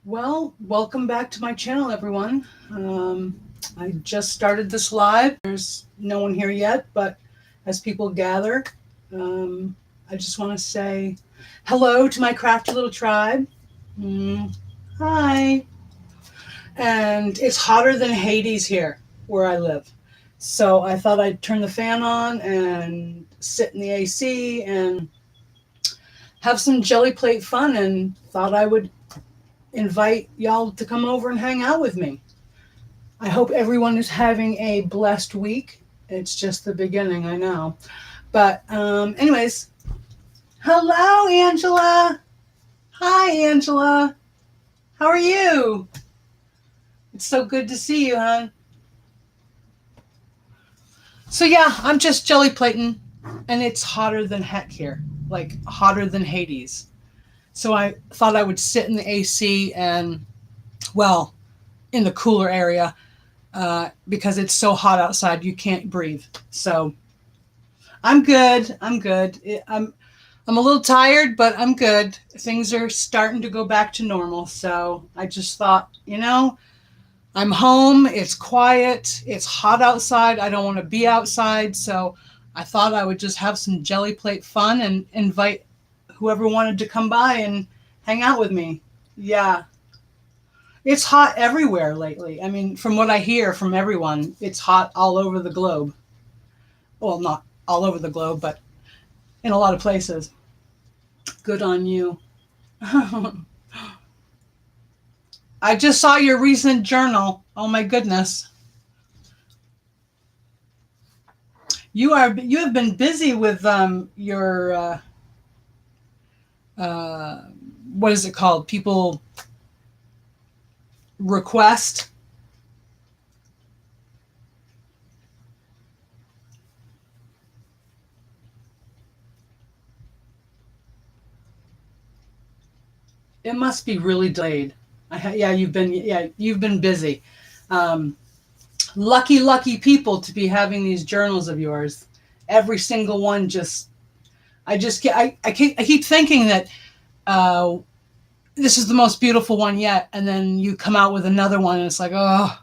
Well, welcome back to my channel, everyone. I just started this live. There's no one here yet, but as people gather, I just want to say hello to my crafty little tribe. Hi. And it's hotter than Hades here where I live. So I thought I'd turn the fan on and sit in the AC and have some jelly plate fun, and thought I would invite y'all to come over and hang out with me. I hope everyone is having a blessed week. It's just the beginning, I know. But anyways, hello, Angela. Hi, Angela. How are you? It's so good to see you, hon. So yeah, I'm just jelly plating, and it's hotter than heck here, like hotter than Hades. So I thought I would sit in the AC and, well, in the cooler area, because it's so hot outside you can't breathe. So I'm good. I'm a little tired, but I'm good. Things are starting to go back to normal. So I just thought, I'm home. It's quiet. It's hot outside. I don't want to be outside. So I thought I would just have some jelly plate fun and invite whoever wanted to come by and hang out with me. Yeah. It's hot everywhere lately. I mean, from what I hear from everyone, it's hot all over the globe. Well, not all over the globe, but in a lot of places. Good on you. I just saw your recent journal. Oh my goodness. You have been busy with your what is it called? People request. It must be really delayed. Yeah, you've been busy. Lucky people to be having these journals of yours. Every single one I keep thinking that this is the most beautiful one yet, and then you come out with another one, and it's like, oh,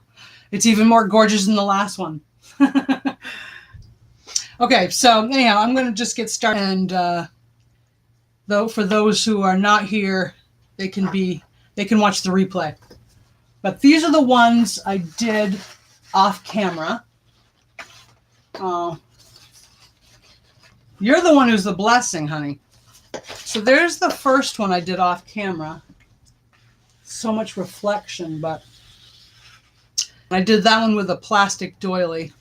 it's even more gorgeous than the last one. Okay, so anyhow, I'm going to just get started, and though for those who are not here, they can watch the replay. But these are the ones I did off camera. You're the one who's the blessing, honey. So there's the first one I did off camera. So much reflection, but I did that one with a plastic doily.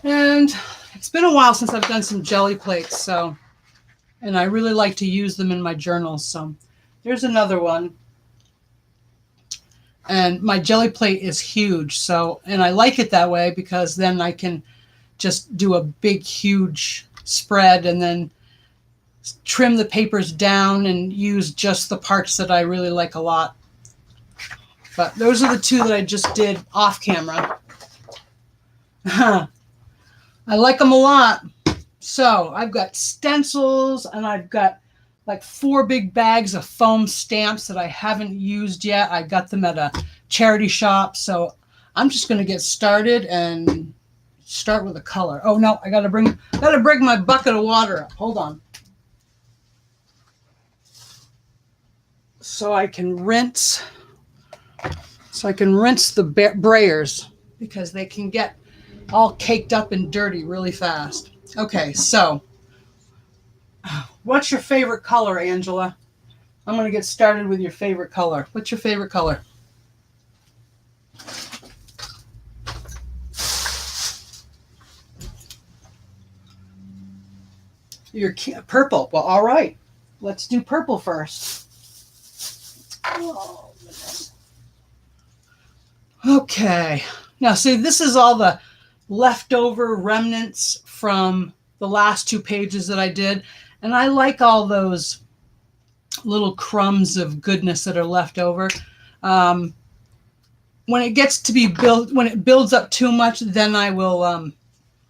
And it's been a while since I've done some jelly plates, and I really like to use them in my journals. So there's another one. And my jelly plate is huge, and I like it that way because then I can just do a big, huge spread and then trim the papers down and use just the parts that I really like a lot. But those are the two that I just did off camera. I like them a lot. So I've got stencils, and I've got like 4 big bags of foam stamps that I haven't used yet. I got them at a charity shop. So I'm just going to get started and start with a color. Oh no, I gotta bring my bucket of water up. Hold on. So I can rinse the brayers, because they can get all caked up and dirty really fast. Okay, so what's your favorite color, Angela? I'm going to get started with your favorite color. What's your favorite color? Your purple. Well, all right. Let's do purple first. Oh, goodness. Okay. Now, see, this is all the leftover remnants from the last 2 pages that I did. And I like all those little crumbs of goodness that are left over. When it gets to be when it builds up too much, then I'll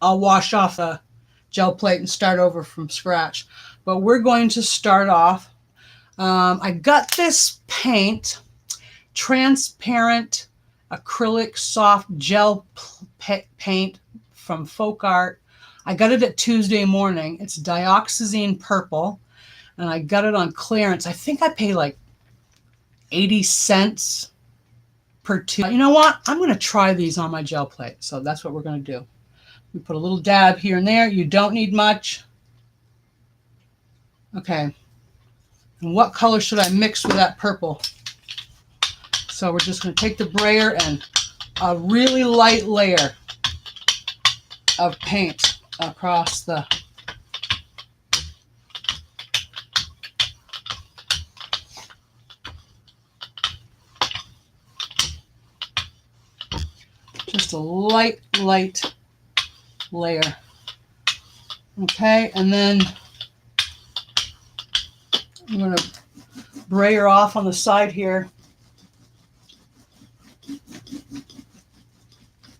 wash off a gel plate and start over from scratch. But we're going to start off. I got this paint, transparent acrylic soft gel paint from Folk Art. I got it at Tuesday Morning. It's dioxazine purple, and I got it on clearance. I think I paid like 80 cents per tube. You know what? I'm going to try these on my gel plate. So that's what we're going to do. We put a little dab here and there. You don't need much. Okay. And what color should I mix with that purple? So we're just going to take the brayer and a really light layer of paint across the just a light layer. Okay, and then I'm going to brayer off on the side here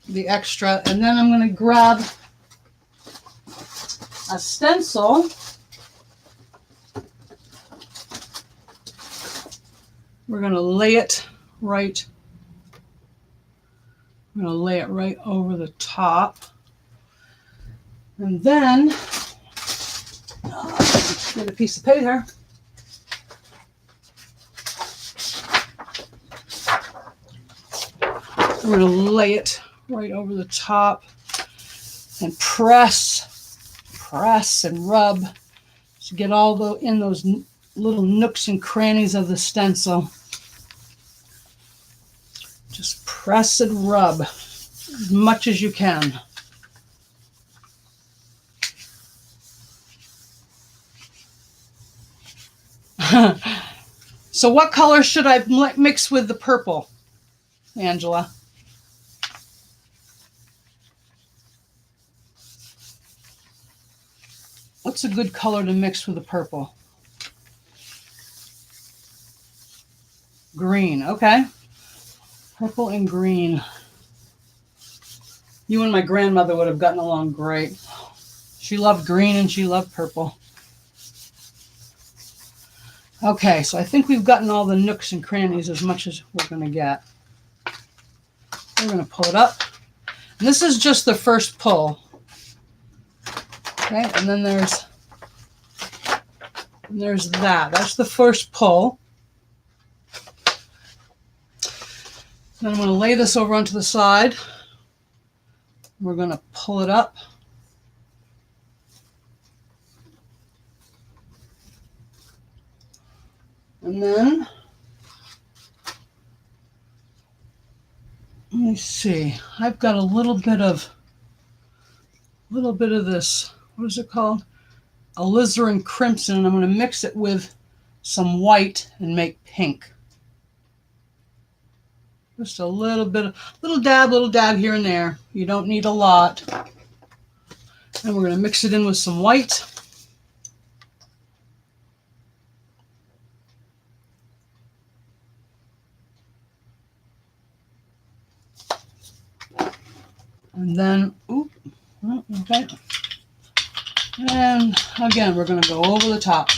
the extra, and then I'm going to grab a stencil. We're going to lay it right. I'm going to lay it right over the top. And then, get a piece of paper. We're going to lay it right over the top and press and rub to get all in those little nooks and crannies of the stencil. Just press and rub as much as you can. So what color should I mix with the purple, Angela? What's a good color to mix with the purple? Green, okay. Purple and green. You and my grandmother would have gotten along great. She loved green and she loved purple. Okay, so I think we've gotten all the nooks and crannies as much as we're going to get. We're going to pull it up. And this is just the first pull. Okay, and then there's that. That's the first pull. Then I'm going to lay this over onto the side. We're going to pull it up. And then, let me see. I've got a little bit of this, what is it called? Alizarin crimson, and I'm going to mix it with some white and make pink. Just a little bit, little dab here and there. You don't need a lot. And we're going to mix it in with some white. And then, okay. And again, we're going to go over the top.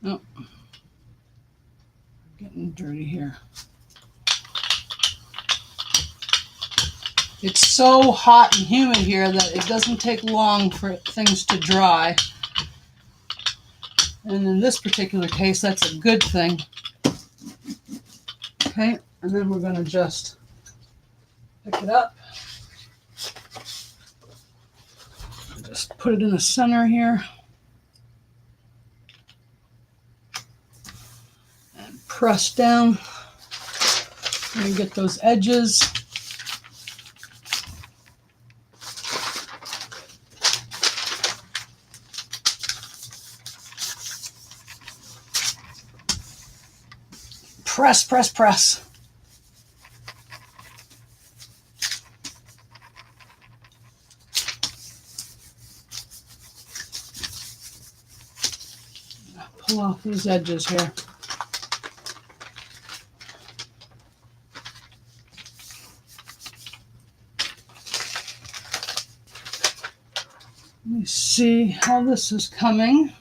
Oh, getting dirty here. It's so hot and humid here that it doesn't take long for things to dry. And in this particular case, that's a good thing. Okay, and then we're going to just pick it up. Just put it in the center here. And press down. And get those edges. Press, press, press. Pull off these edges here. me see how this is coming.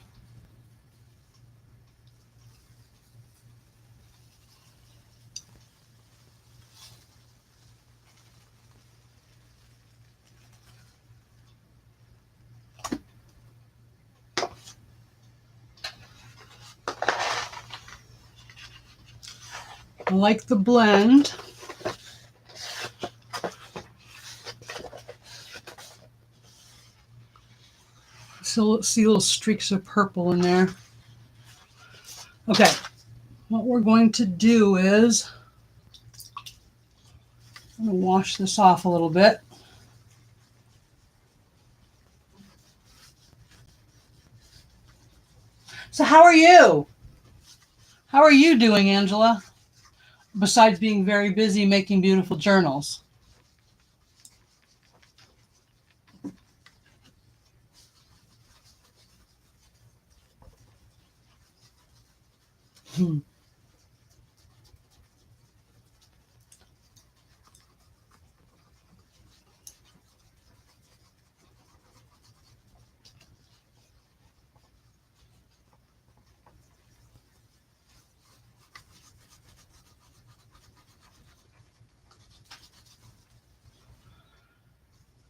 I like the blend. So see little streaks of purple in there. Okay, what we're going to do is I'm going to wash this off a little bit. So how are you? How are you doing, Angela? Besides being very busy making beautiful journals.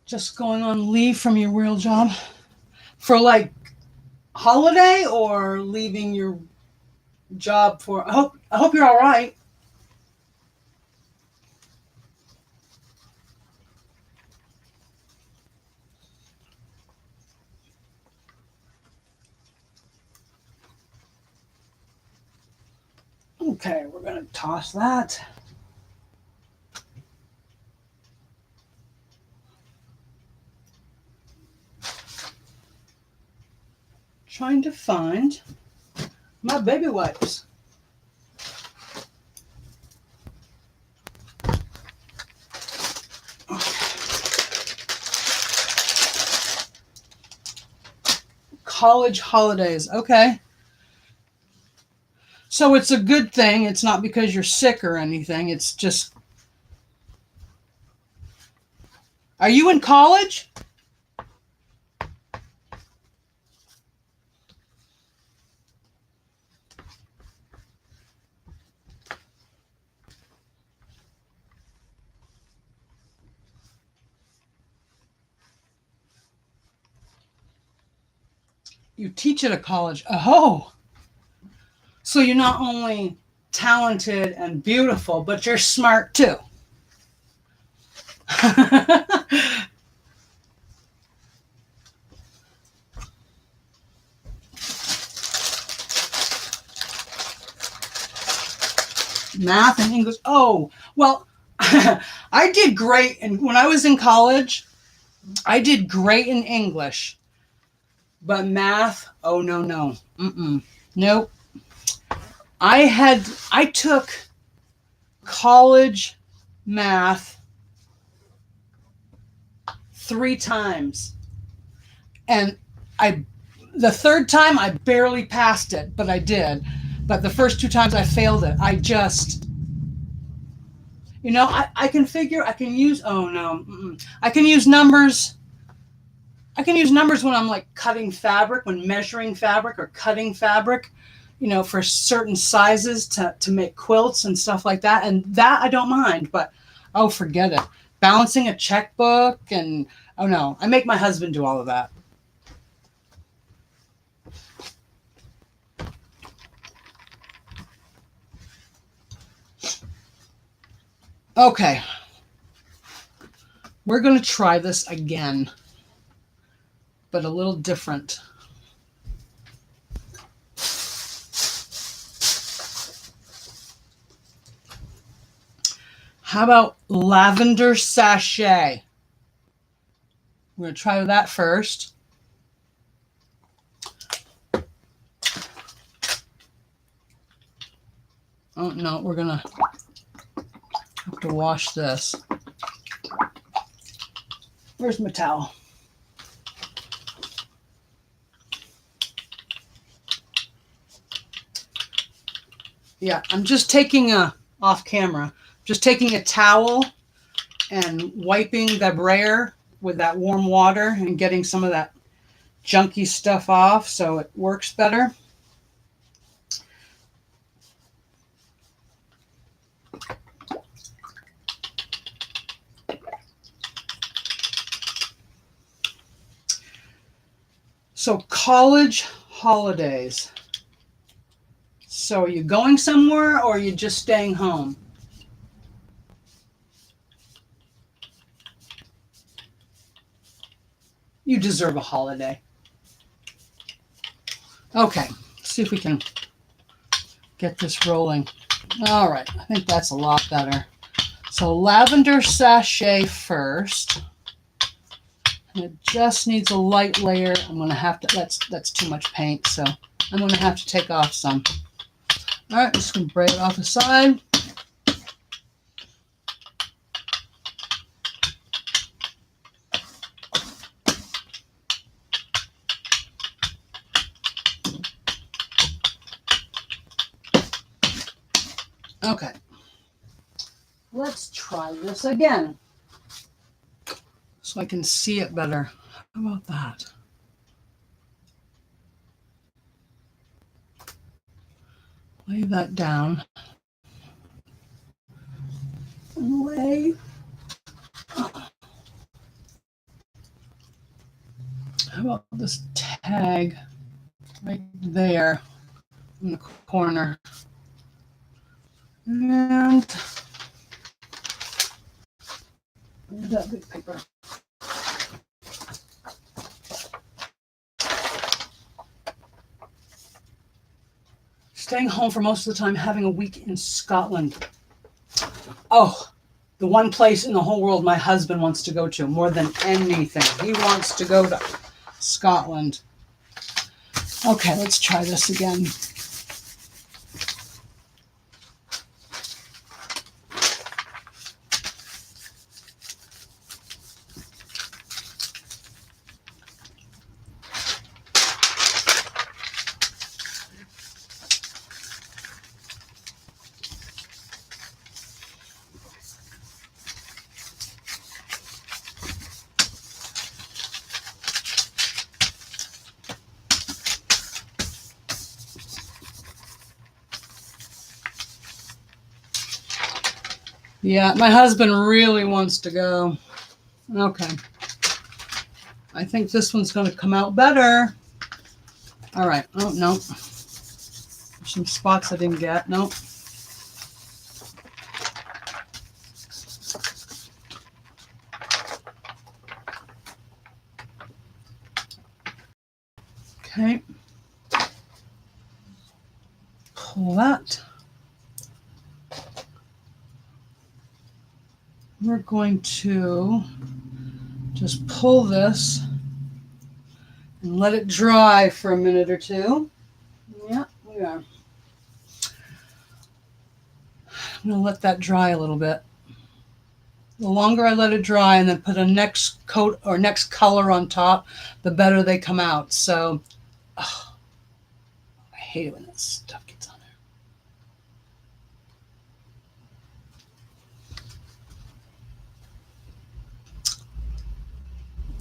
Just going on leave from your real job for like holiday or leaving your job for I hope you're all right. Okay, we're going to toss that. Trying to find my baby wipes. College holidays. Okay. So it's a good thing. It's not because you're sick or anything. It's just. Are you in college? You teach at a college. Oh. So you're not only talented and beautiful, but you're smart too. Math and English. Oh, well, I did great. And when I was in college, I did great in English. But math, oh, no, no. Nope. I took college math 3 times. And the third time I barely passed it, but I did. But the first 2 times I failed it. I just, I can figure, I can use, oh no, I can use numbers. I can use numbers when I'm like cutting fabric, when measuring fabric or cutting fabric, for certain sizes to make quilts and stuff like that. And that I don't mind, but oh, forget it. Balancing a checkbook and, oh no, I make my husband do all of that. Okay. We're going to try this again, but a little different. How about lavender sachet? We're going to try that first. Oh, no, we're going to have to wash this. Where's my towel? Yeah, I'm just taking off camera. Just taking a towel and wiping the brayer with that warm water and getting some of that junky stuff off so it works better. So college holidays. So are you going somewhere or are you just staying home? You deserve a holiday. Okay, see if we can get this rolling. All right, I think that's a lot better. So lavender sachet first. And it just needs a light layer. I'm gonna have to, that's too much paint, so I'm gonna have to take off some. All right, just gonna braid it off the side. Okay, let's try this again so I can see it better. How about that? Lay that down. And lay. How about this tag right there in the corner? And that big paper. Staying home for most of the time, having a week in Scotland. Oh, the one place in the whole world my husband wants to go to more than anything. He wants to go to Scotland. Okay, let's try this again. Yeah, my husband really wants to go. Okay. I think this one's going to come out better. All right. Oh, no. There's some spots I didn't get. Nope. Okay. Pull that. We're going to just pull this and let it dry for a minute or two. Yeah, we are. I'm going to let that dry a little bit. The longer I let it dry and then put a next coat or next color on top, the better they come out. So, oh, I hate it when that stuff gets on there.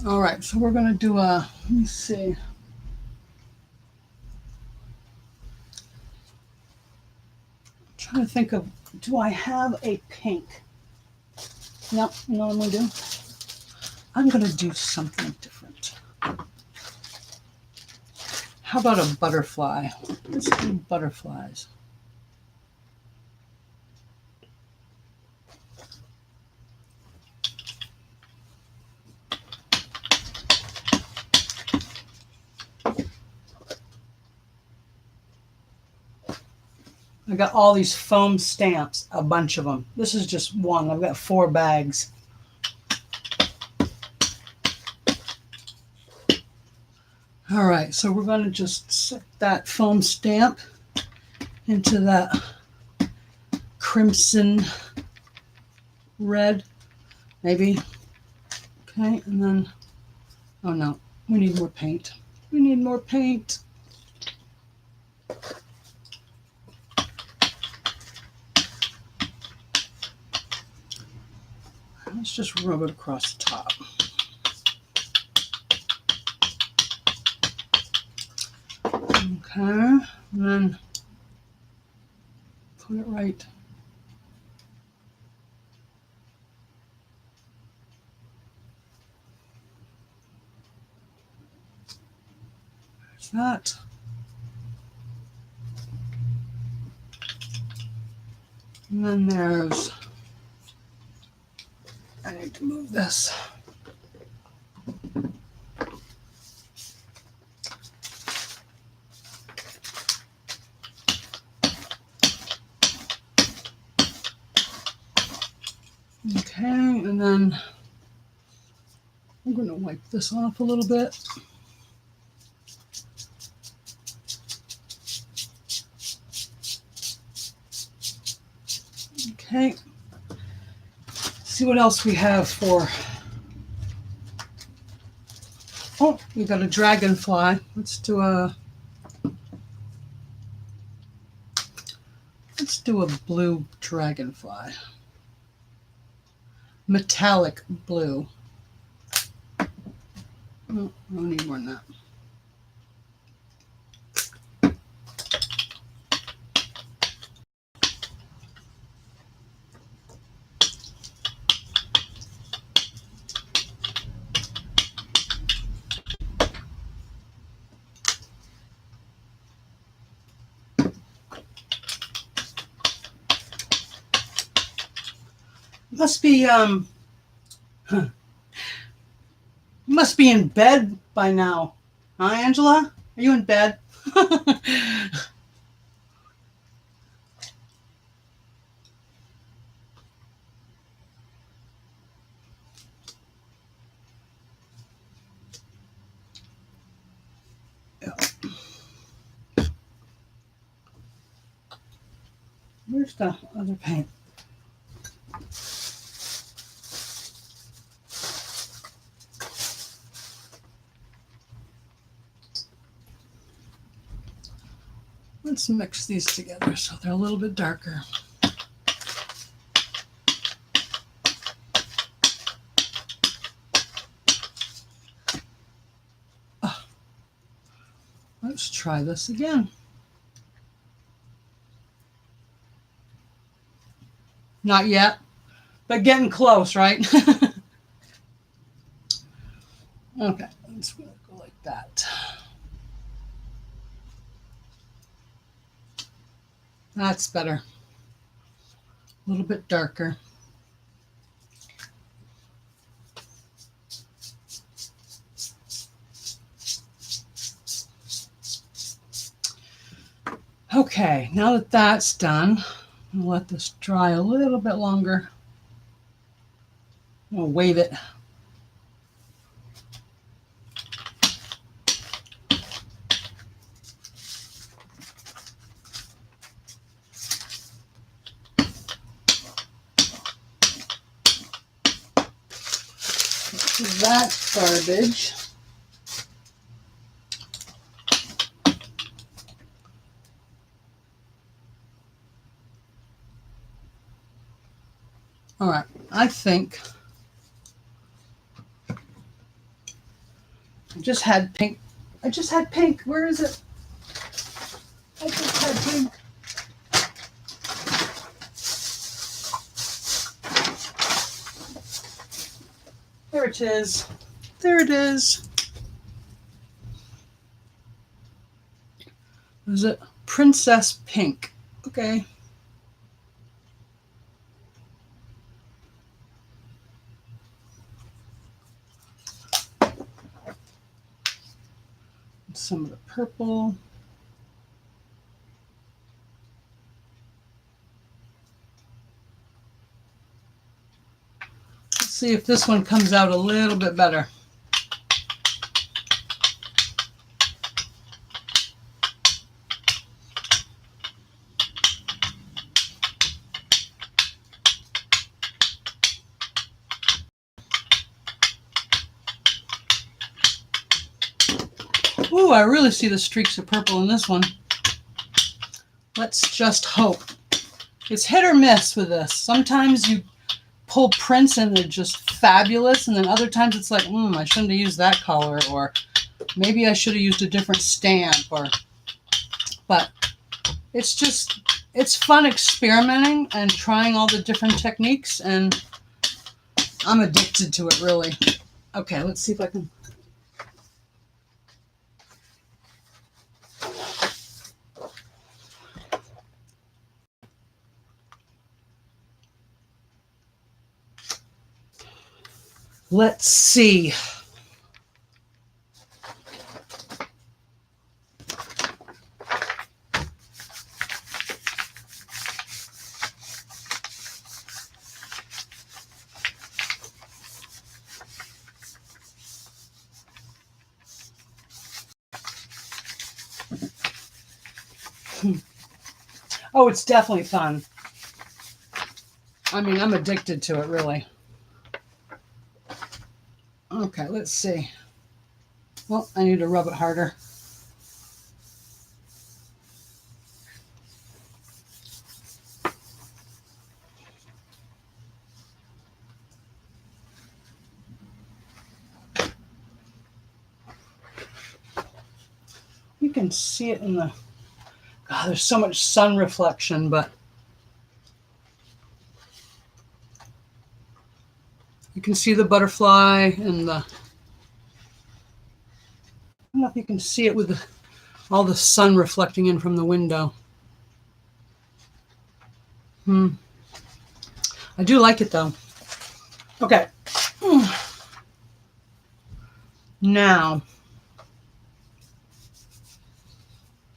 All right, so we're going to do a, let me see. I'm trying to think of, do I have a pink? No, you know what I'm going to do? I'm going to do something different. How about a butterfly? Let's do butterflies. I got all these foam stamps, a bunch of them. This is just one. I've got 4 bags. All right, so we're going to just set that foam stamp into that crimson red, maybe. Okay, and then, oh no, we need more paint. We need more paint. Let's just rub it across the top. Okay, and then put it right. There's that. And then there's, I need to move this. Okay, and then I'm going to wipe this off a little bit. Okay, see what else we have for, oh, we got a dragonfly. Let's do a blue dragonfly. Metallic blue. Oh, I don't need more than that. Must be in bed by now. Huh, Angela? Are you in bed? Where's the other paint? Let's mix these together so they're a little bit darker. Let's try this again. Not yet, but getting close, right? Okay, let's go like that. That's better. A little bit darker. Okay, now that that's done, I'll let this dry a little bit longer. I'll wave it. That's garbage. All right, I think I just had pink. Where is it? I just had pink. There it is. There it is. Is it Princess Pink? Okay. Some of the purple. Let's see if this one comes out a little bit better. Ooh, I really see the streaks of purple in this one. Let's just hope. It's hit or miss with this. Sometimes you pull prints and they're just fabulous, and then other times it's like, I shouldn't have used that color, or maybe I should have used a different stamp, or but it's fun experimenting and trying all the different techniques, and I'm addicted to it, really. Okay, let's see if I can. Let's see. Oh, it's definitely fun. I mean, I'm addicted to it, really. Okay, let's see. Well, I need to rub it harder. You can see it in the... God, there's so much sun reflection, but you can see the butterfly and the... I don't know if you can see it with all the sun reflecting in from the window. I do like it, though. Okay. Now,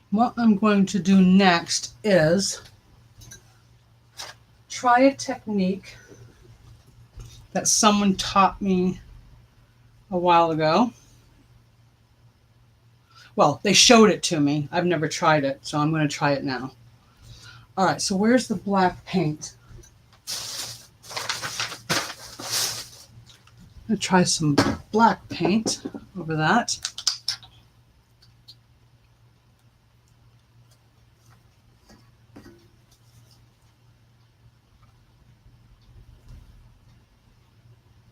what I'm going to do next is try a technique that someone taught me a while ago. Well, they showed it to me. I've never tried it, so I'm going to try it now. All right, so where's the black paint? I'm going to try some black paint over that.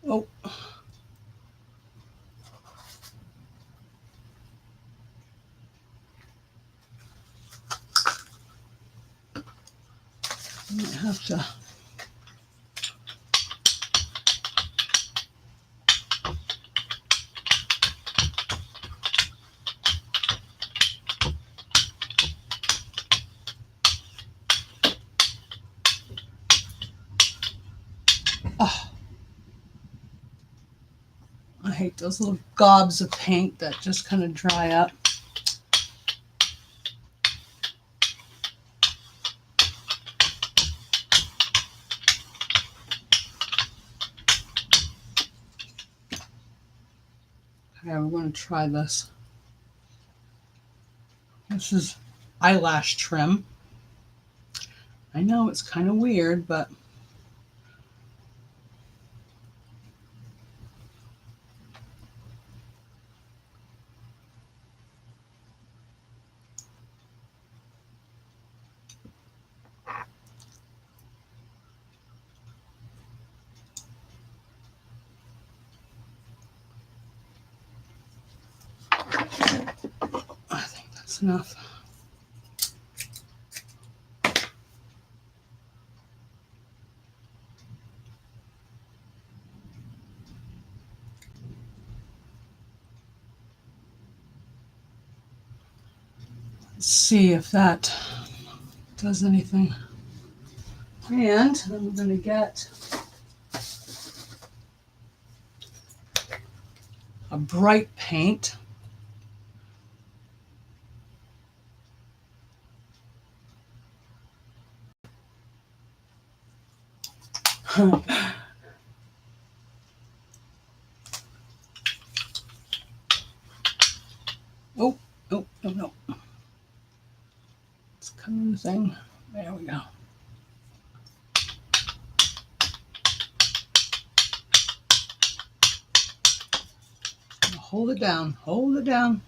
Oh. I might have to... Oh. I hate those little gobs of paint that just kind of dry up. Okay, we're going to try this. This is eyelash trim. I know it's kind of weird, but I think that's enough. Let's see if that does anything. And I'm going to get a bright paint. Oh, no, no, no. It's kind of the thing. There we go. Hold it down. Hold it down.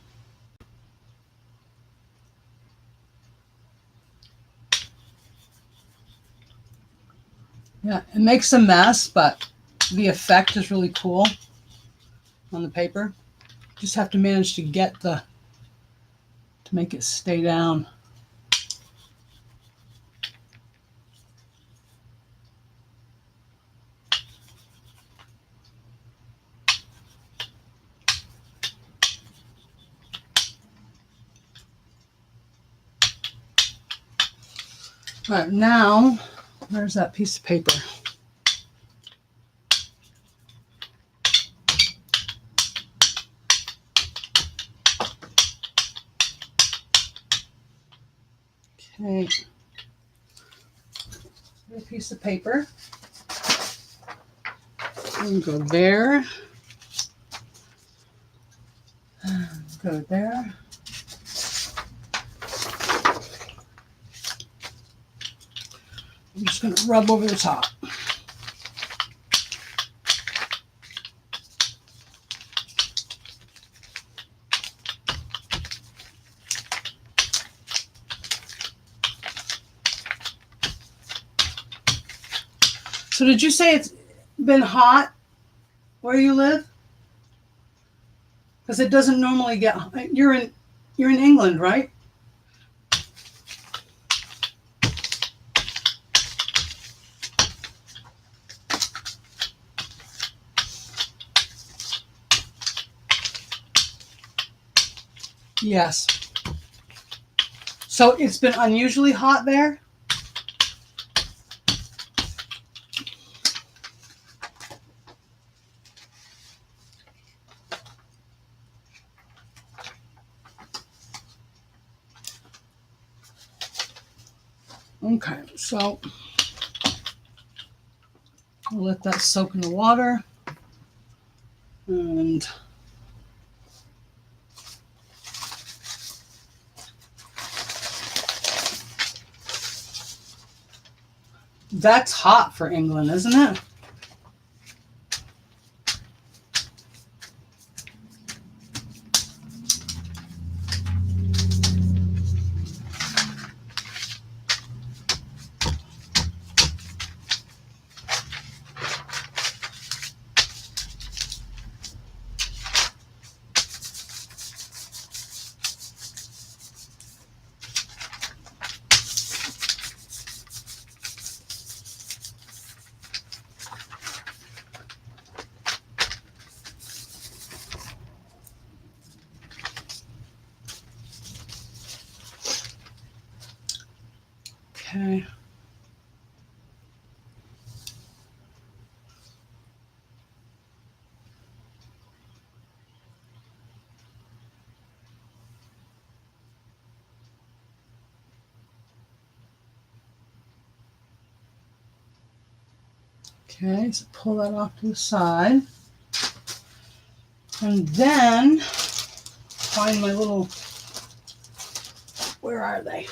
Yeah, it makes a mess, but the effect is really cool on the paper. Just have to manage to get to make it stay down. All right, now, where's that piece of paper? Okay. A piece of paper. And go there. Go there. I'm just going to rub over the top. So did you say it's been hot where you live? Because it doesn't normally get. You're in England, right? Yes. So it's been unusually hot there? Okay, so I'll let that soak in the water. And that's hot for England, isn't it? Okay. Okay, so pull that off to the side. And then find my little, where are they?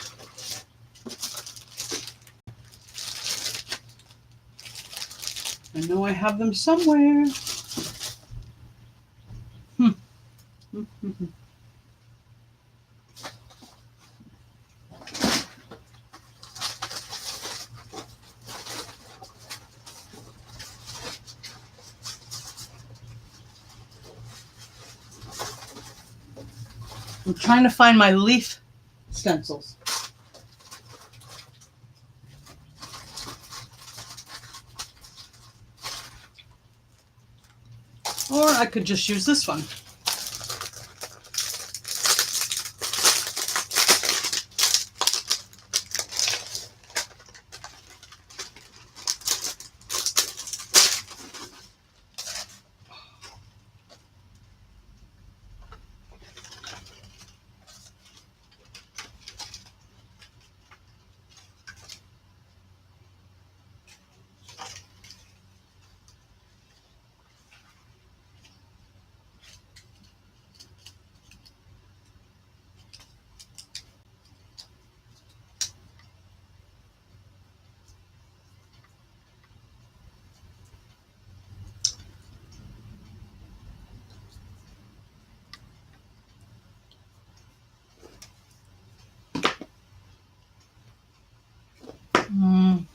I know I have them somewhere. I'm trying to find my leaf stencils. Or I could just use this one.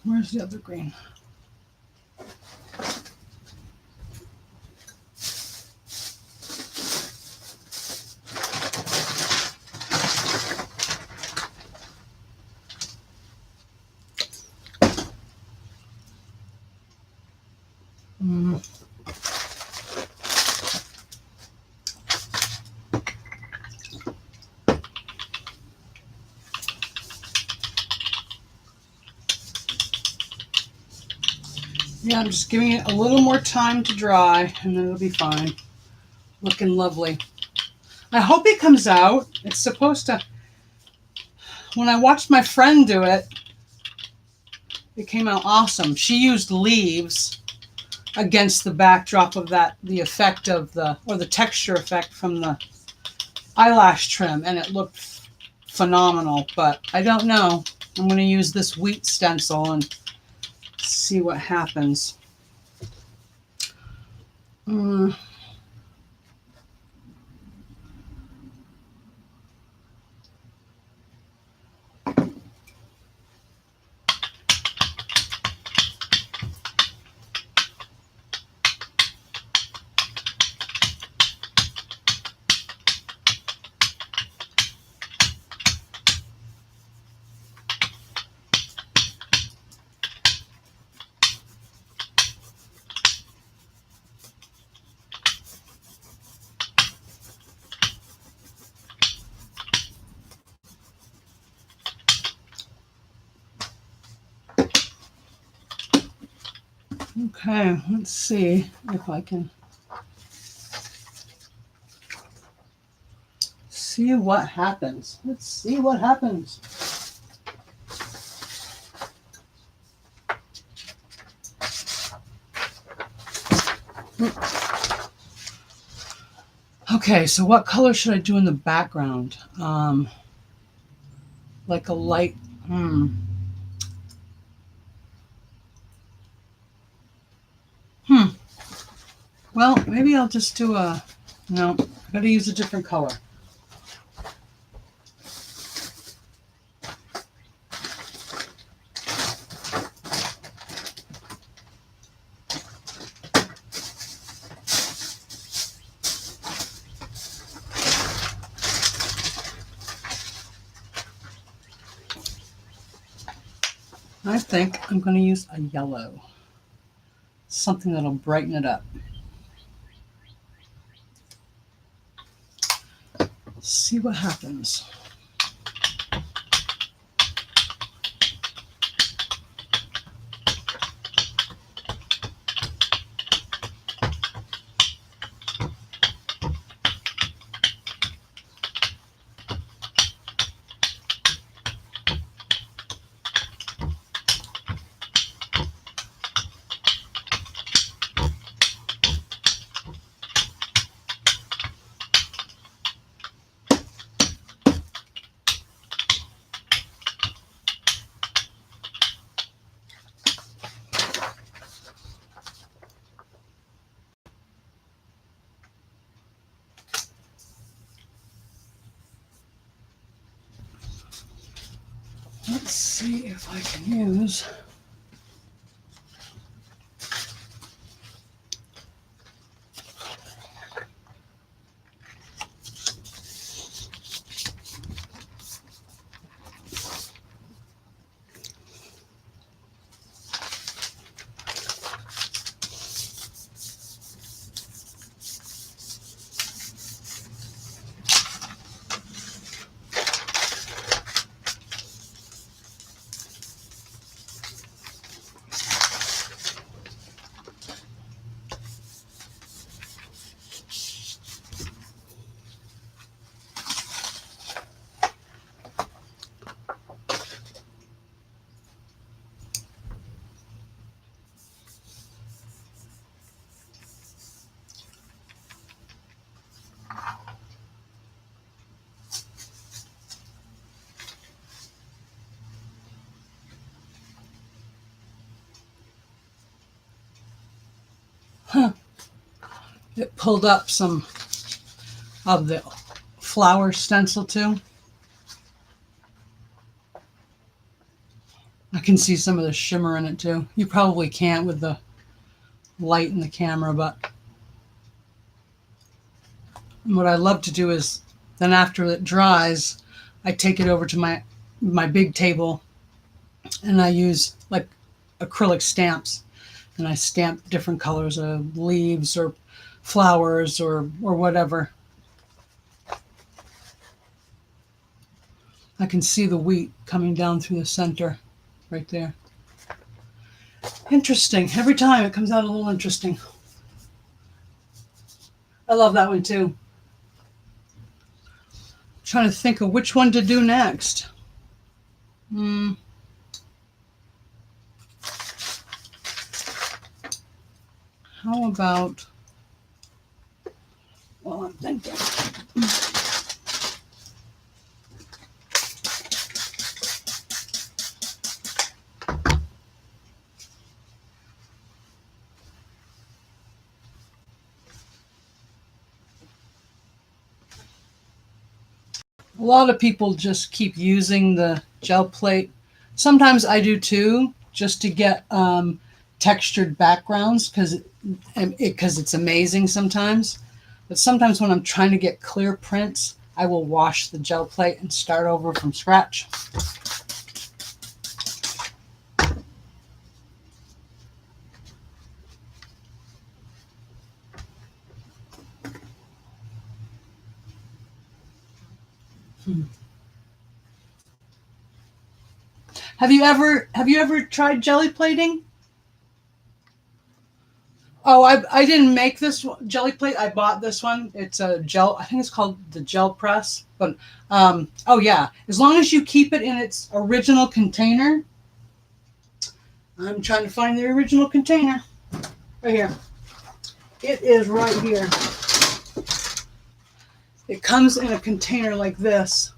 Where's the other green? Yeah, I'm just giving it a little more time to dry, and then it'll be fine. Looking lovely. I hope it comes out. It's supposed to. When I watched my friend do it, it came out awesome. She used leaves against the backdrop of the effect of the texture effect from the eyelash trim, and it looked phenomenal. But I don't know. I'm going to use this wheat stencil and see what happens. Okay, let's see if I can see what happens. Let's see what happens. Okay, so what color should I do in the background? Like a light. Well, maybe I'll just do a. No, I gotta use a different color. I think I'm going to use a yellow. Something that'll brighten it up. See what happens. Let's see if I can use. It pulled up some of the flower stencil too. I can see some of the shimmer in it too. You probably can't with the light in the camera, but what I love to do is then after it dries, I take it over to my big table and I use like acrylic stamps and I stamp different colors of leaves or flowers or whatever. I can see the wheat coming down through the center right there. Interesting. Every time it comes out a little interesting. I love that one too. Trying to think of which one to do next. How about, well, I'm thinking. A lot of people just keep using the gel plate. Sometimes I do too, just to get textured backgrounds because it's amazing sometimes. But sometimes when I'm trying to get clear prints, I will wash the gel plate and start over from scratch. Have you ever tried jelly plating? Oh, I didn't make this jelly plate. I bought this one. It's a gel. I think it's called the gel press. But oh yeah, as long as you keep it in its original container. I'm trying to find the original container. Right here. It is right here. It comes in a container like this,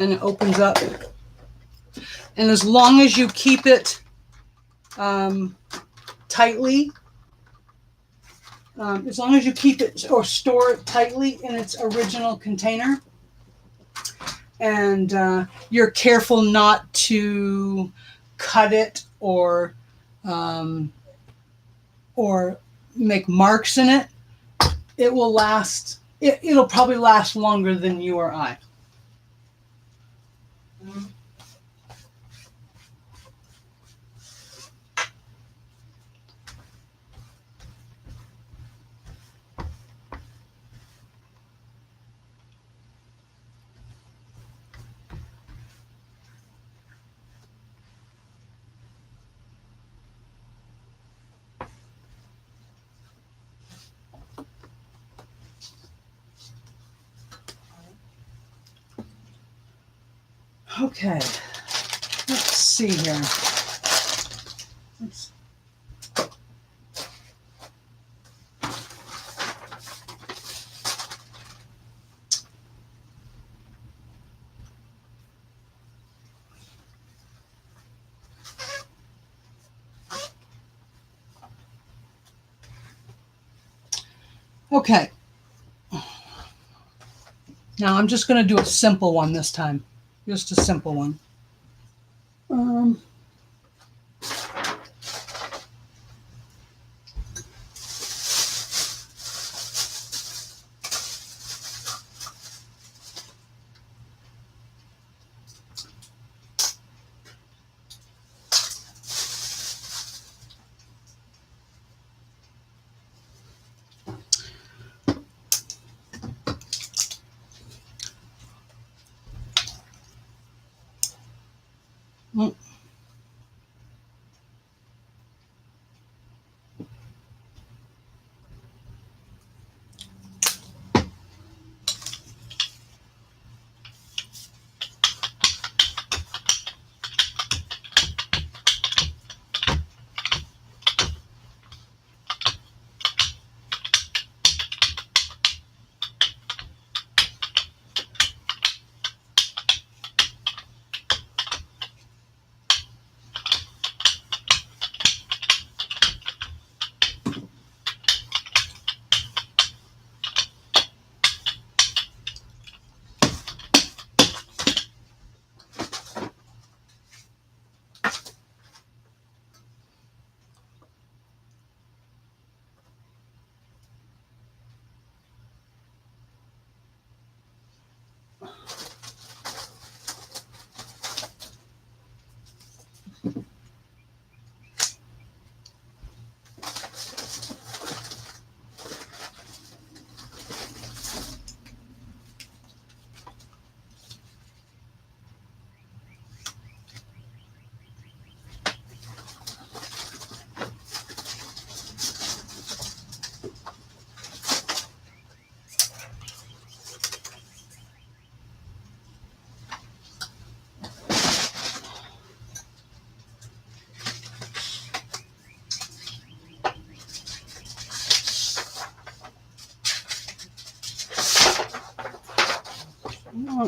and it opens up. And as long as you keep it tightly, as long as you keep it or store it tightly in its original container, and you're careful not to cut it or make marks in it, it will last. It'll probably last longer than you or I. Okay, let's see here. Okay. Now I'm just going to do a simple one this time. Just a simple one.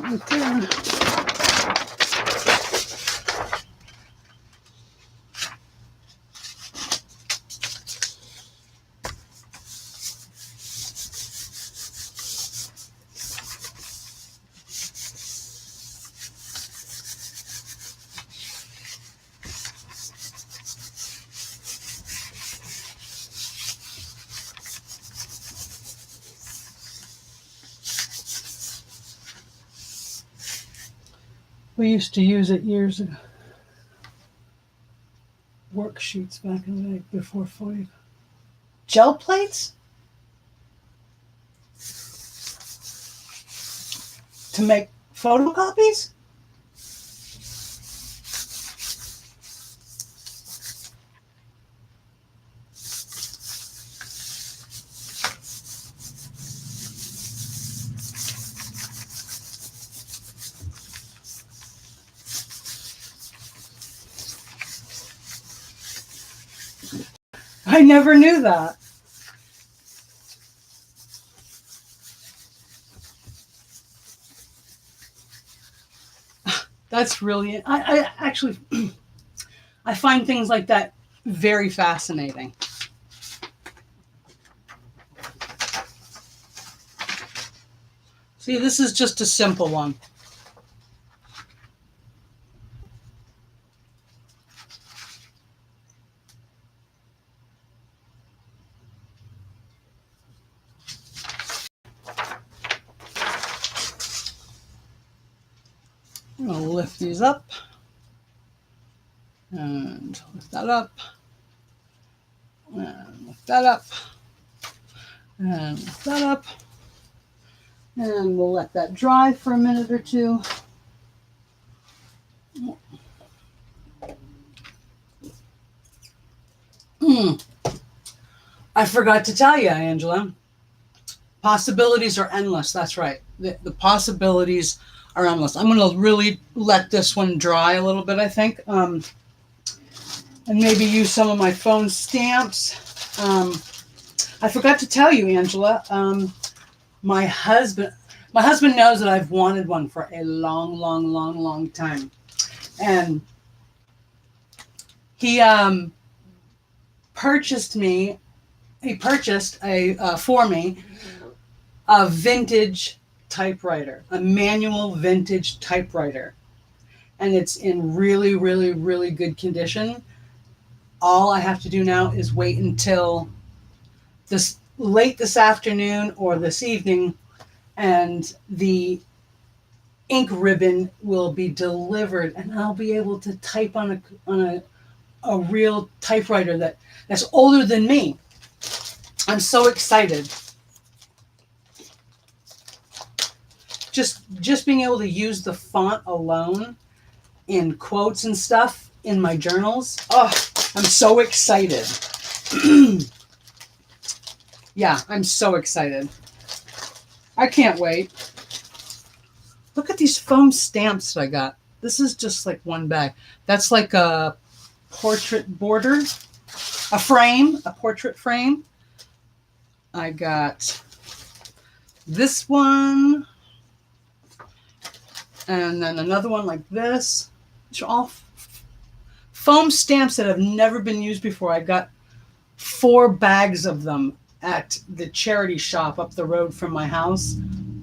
right there. We used to use it years ago. Worksheets back in the day before 40. Gel plates? To make photocopies? I never knew that. That's really, I actually, I find things like that very fascinating. See, this is just a simple one. I'm going to lift these up and lift that up and lift that up and lift that up, and we'll let that dry for a minute or two. I forgot to tell you, Angela. Possibilities are endless. That's right. The possibilities are endless. I'm going to really let this one dry a little bit, I think, and maybe use some of my foam stamps. I forgot to tell you, Angela. My husband knows that I've wanted one for a long time, and he purchased for me a vintage typewriter, a manual vintage typewriter, and it's in really good condition. All I have to do now is wait until late this afternoon or this evening, and the ink ribbon will be delivered, and I'll be able to type on a real typewriter that's older than me. I'm so excited. Just being able to use the font alone in quotes and stuff in my journals. Oh, I'm so excited. Yeah, I'm so excited. I can't wait. Look at these foam stamps that I got. This is just like one bag. That's like a portrait border, a portrait frame. I got this one, and then another one like this. These are all foam stamps that have never been used before. I got 4 bags of them at the charity shop up the road from my house.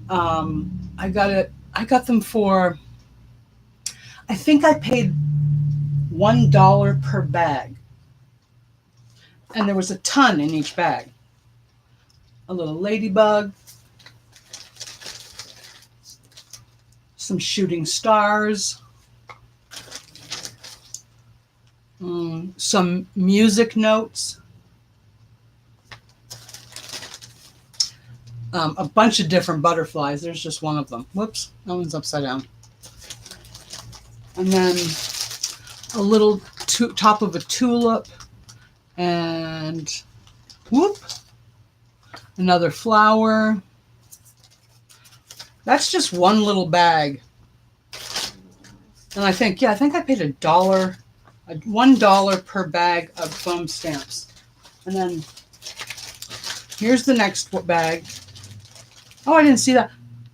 I got them for, I think I paid $1 per bag, and there was a ton in each bag. A little ladybug, some shooting stars, some music notes, a bunch of different butterflies. There's just one of them. Whoops, that one's upside down. And then a little top of a tulip, and whoop, another flower. That's just one little bag. And I think I paid $1 per bag of foam stamps. And then here's the next bag. Oh, I didn't see that.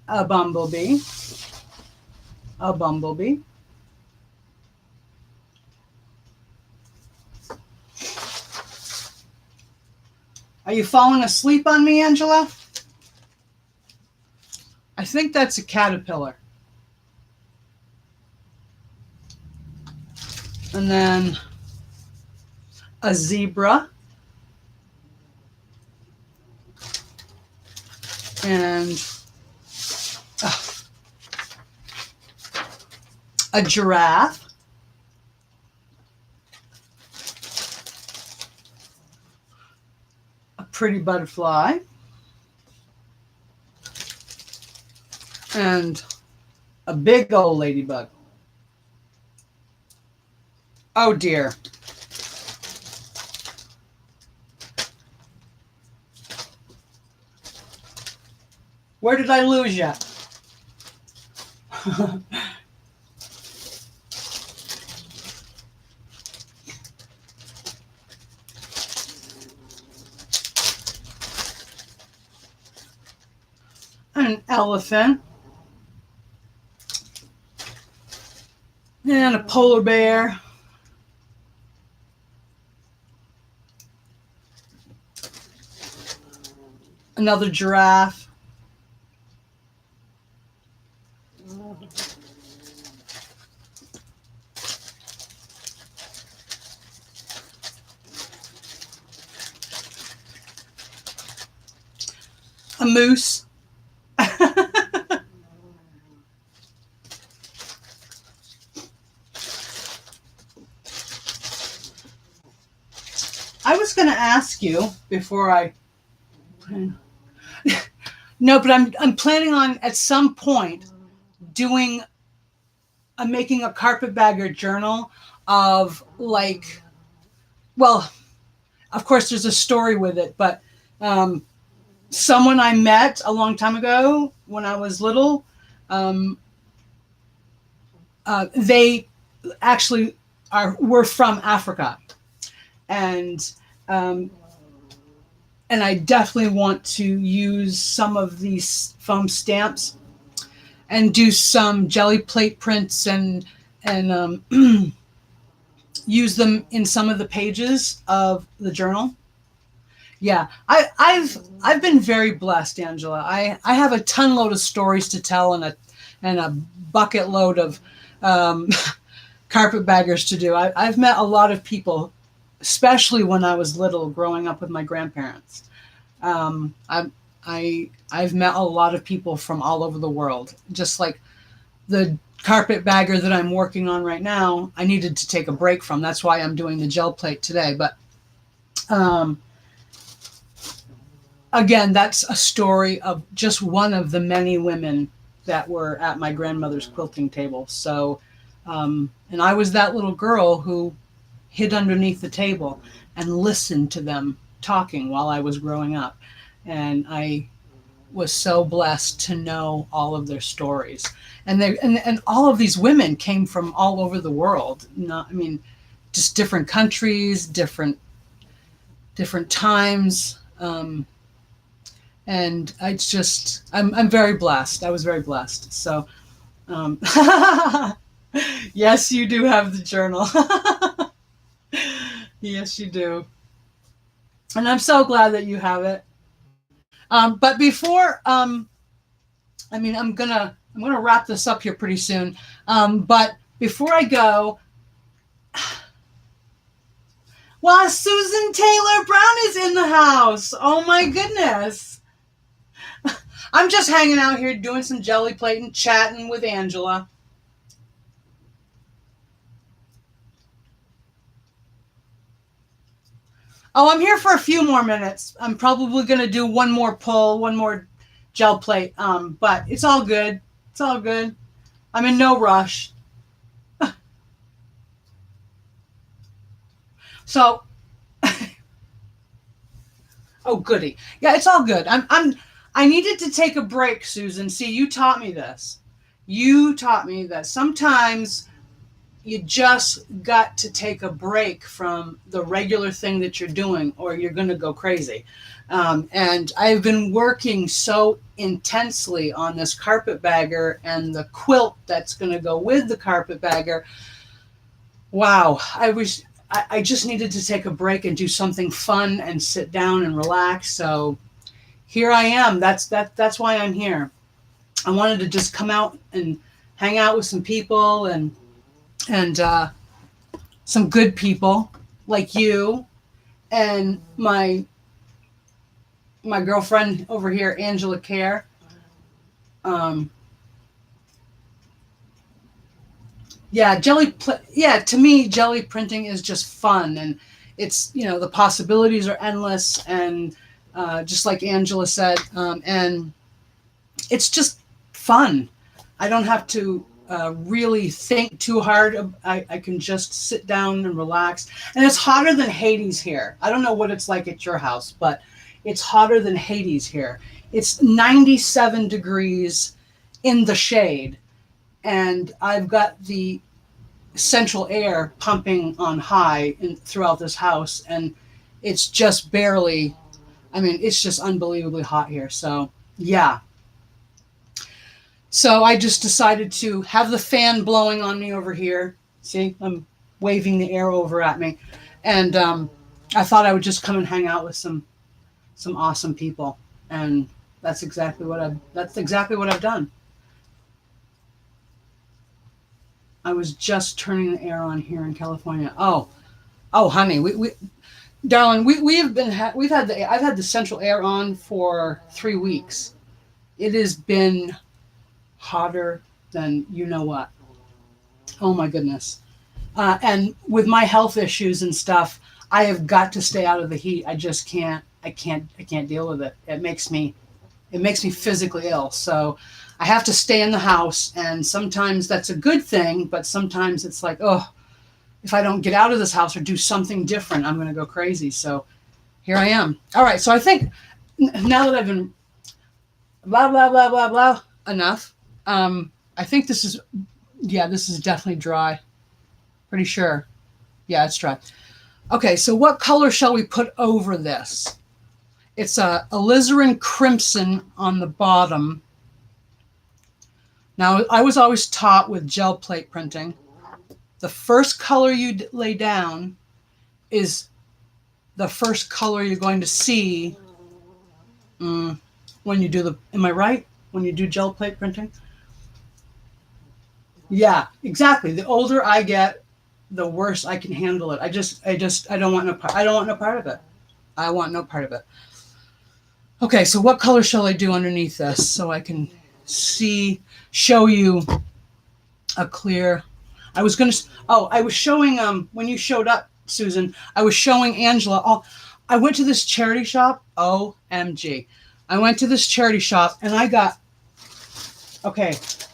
A bumblebee. a bumblebee. Are you falling asleep on me, Angela? I think that's a caterpillar. And then a zebra. And a giraffe. A pretty butterfly. And a big old ladybug. Oh dear. Where did I lose you? An elephant. And a polar bear. Another giraffe. A moose. I was going to ask you before I... No, but I'm planning on at some point doing making a carpetbagger journal of like, well, of course there's a story with it, but someone I met a long time ago when I was little, they actually were from Africa, and I definitely want to use some of these foam stamps and do some jelly plate prints and use them in some of the pages of the journal. Yeah, I've been very blessed, Angela. I have a ton load of stories to tell and a bucket load of carpetbaggers to do. I've met a lot of people, especially when I was little, growing up with my grandparents. I've met a lot of people from all over the world. Just like the carpetbagger that I'm working on right now, I needed to take a break from. That's why I'm doing the gel plate today. But again, that's a story of just one of the many women that were at my grandmother's quilting table. So, and I was that little girl who hid underneath the table and listened to them talking while I was growing up. And I was so blessed to know all of their stories. And all of these women came from all over the world. Just different countries, different times. And I'm very blessed. I was very blessed. So, yes, you do have the journal. Yes, you do. And I'm so glad that you have it. But before, I'm gonna wrap this up here pretty soon. But before I go, well, Susan Taylor Brown is in the house. Oh my goodness. I'm just hanging out here doing some jelly plating, chatting with Angela. Oh, I'm here for a few more minutes. I'm probably going to do one more pull, one more gel plate. But it's all good. It's all good. I'm in no rush. So, oh goody. Yeah, it's all good. I needed to take a break, Susan. See, you taught me this. You taught me that sometimes you just got to take a break from the regular thing that you're doing, or you're going to go crazy. And I've been working so intensely on this carpetbagger and the quilt that's going to go with the carpetbagger. Wow, I just needed to take a break and do something fun and sit down and relax. So here I am. That's why I'm here. I wanted to just come out and hang out with some people, and some good people like you and my girlfriend over here, Angela Care. Um, yeah, yeah, to me, jelly printing is just fun, and it's, the possibilities are endless, and just like Angela said, and it's just fun. I don't have to really think too hard. I can just sit down and relax. And it's hotter than Hades here. I don't know what it's like at your house, but it's hotter than Hades here. It's 97 degrees in the shade, and I've got the central air pumping on high throughout this house, and it's just barely, I mean, it's just unbelievably hot here. So, yeah. So I just decided to have the fan blowing on me over here. See, I'm waving the air over at me. And I thought I would just come and hang out with some awesome people. And that's exactly what I've done. I was just turning the air on here in California. Oh, honey, darling, I've had the central air on for 3 weeks. It has been hotter than you know what. Oh my goodness. And with my health issues and stuff, I have got to stay out of the heat. I just can't. I can't deal with it. It makes me physically ill. So I have to stay in the house, and sometimes that's a good thing, but sometimes it's like, oh, if I don't get out of this house or do something different, I'm going to go crazy. So here I am. All right. So I think now that I've been blah blah blah blah blah enough. I think this is definitely dry. Pretty sure. Yeah, it's dry. Okay, so what color shall we put over this? It's a alizarin crimson on the bottom. Now, I was always taught with gel plate printing, the first color you lay down is the first color you're going to see when you do am I right? When you do gel plate printing? Yeah, exactly. The older I get, the worse I can handle it. I don't want I don't want no part of it. I want no part of it. Okay, so what color shall I do underneath this so I can show you a clear. I was going to, I was showing, when you showed up, Susan, I was showing Angela, I went to this charity shop, OMG. I went to this charity shop and I got,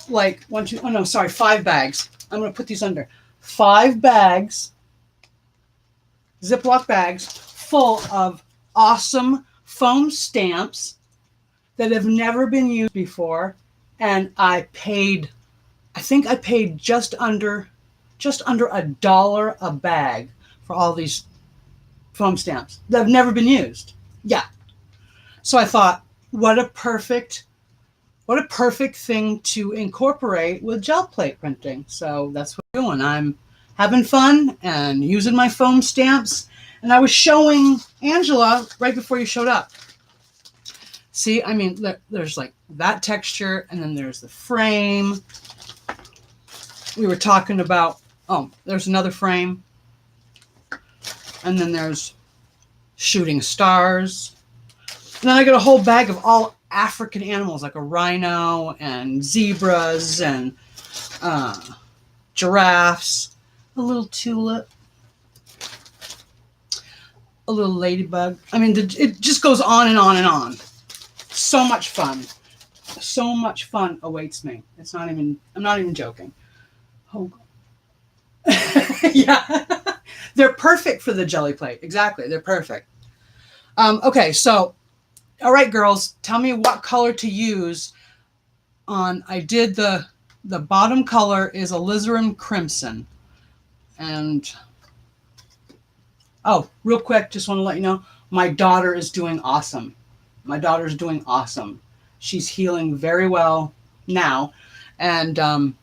like 5 bags. I'm going to put these under. 5 bags, Ziploc bags, full of awesome foam stamps that have never been used before. And I think I paid just under $1 a bag for all these foam stamps that have never been used. Yeah. So I thought, what a perfect thing to incorporate with gel plate printing. So that's what I'm doing. I'm having fun and using my foam stamps. And I was showing Angela right before you showed up. See, I mean, there's like that texture, and then there's the frame. We were talking about, there's another frame. And then there's shooting stars. And then I got a whole bag of all African animals, like a rhino and zebras and giraffes, a little tulip, a little ladybug. I mean, it just goes on and on and on. So much fun. So much fun awaits me. I'm not even joking. Oh. Yeah. They're perfect for the jelly plate. Exactly. They're perfect. Okay, so, all right, girls, tell me what color to use on, I did the bottom color is alizarin crimson. And, oh, real quick, just want to let you know, my daughter is doing awesome. My daughter's doing awesome. She's healing very well now. And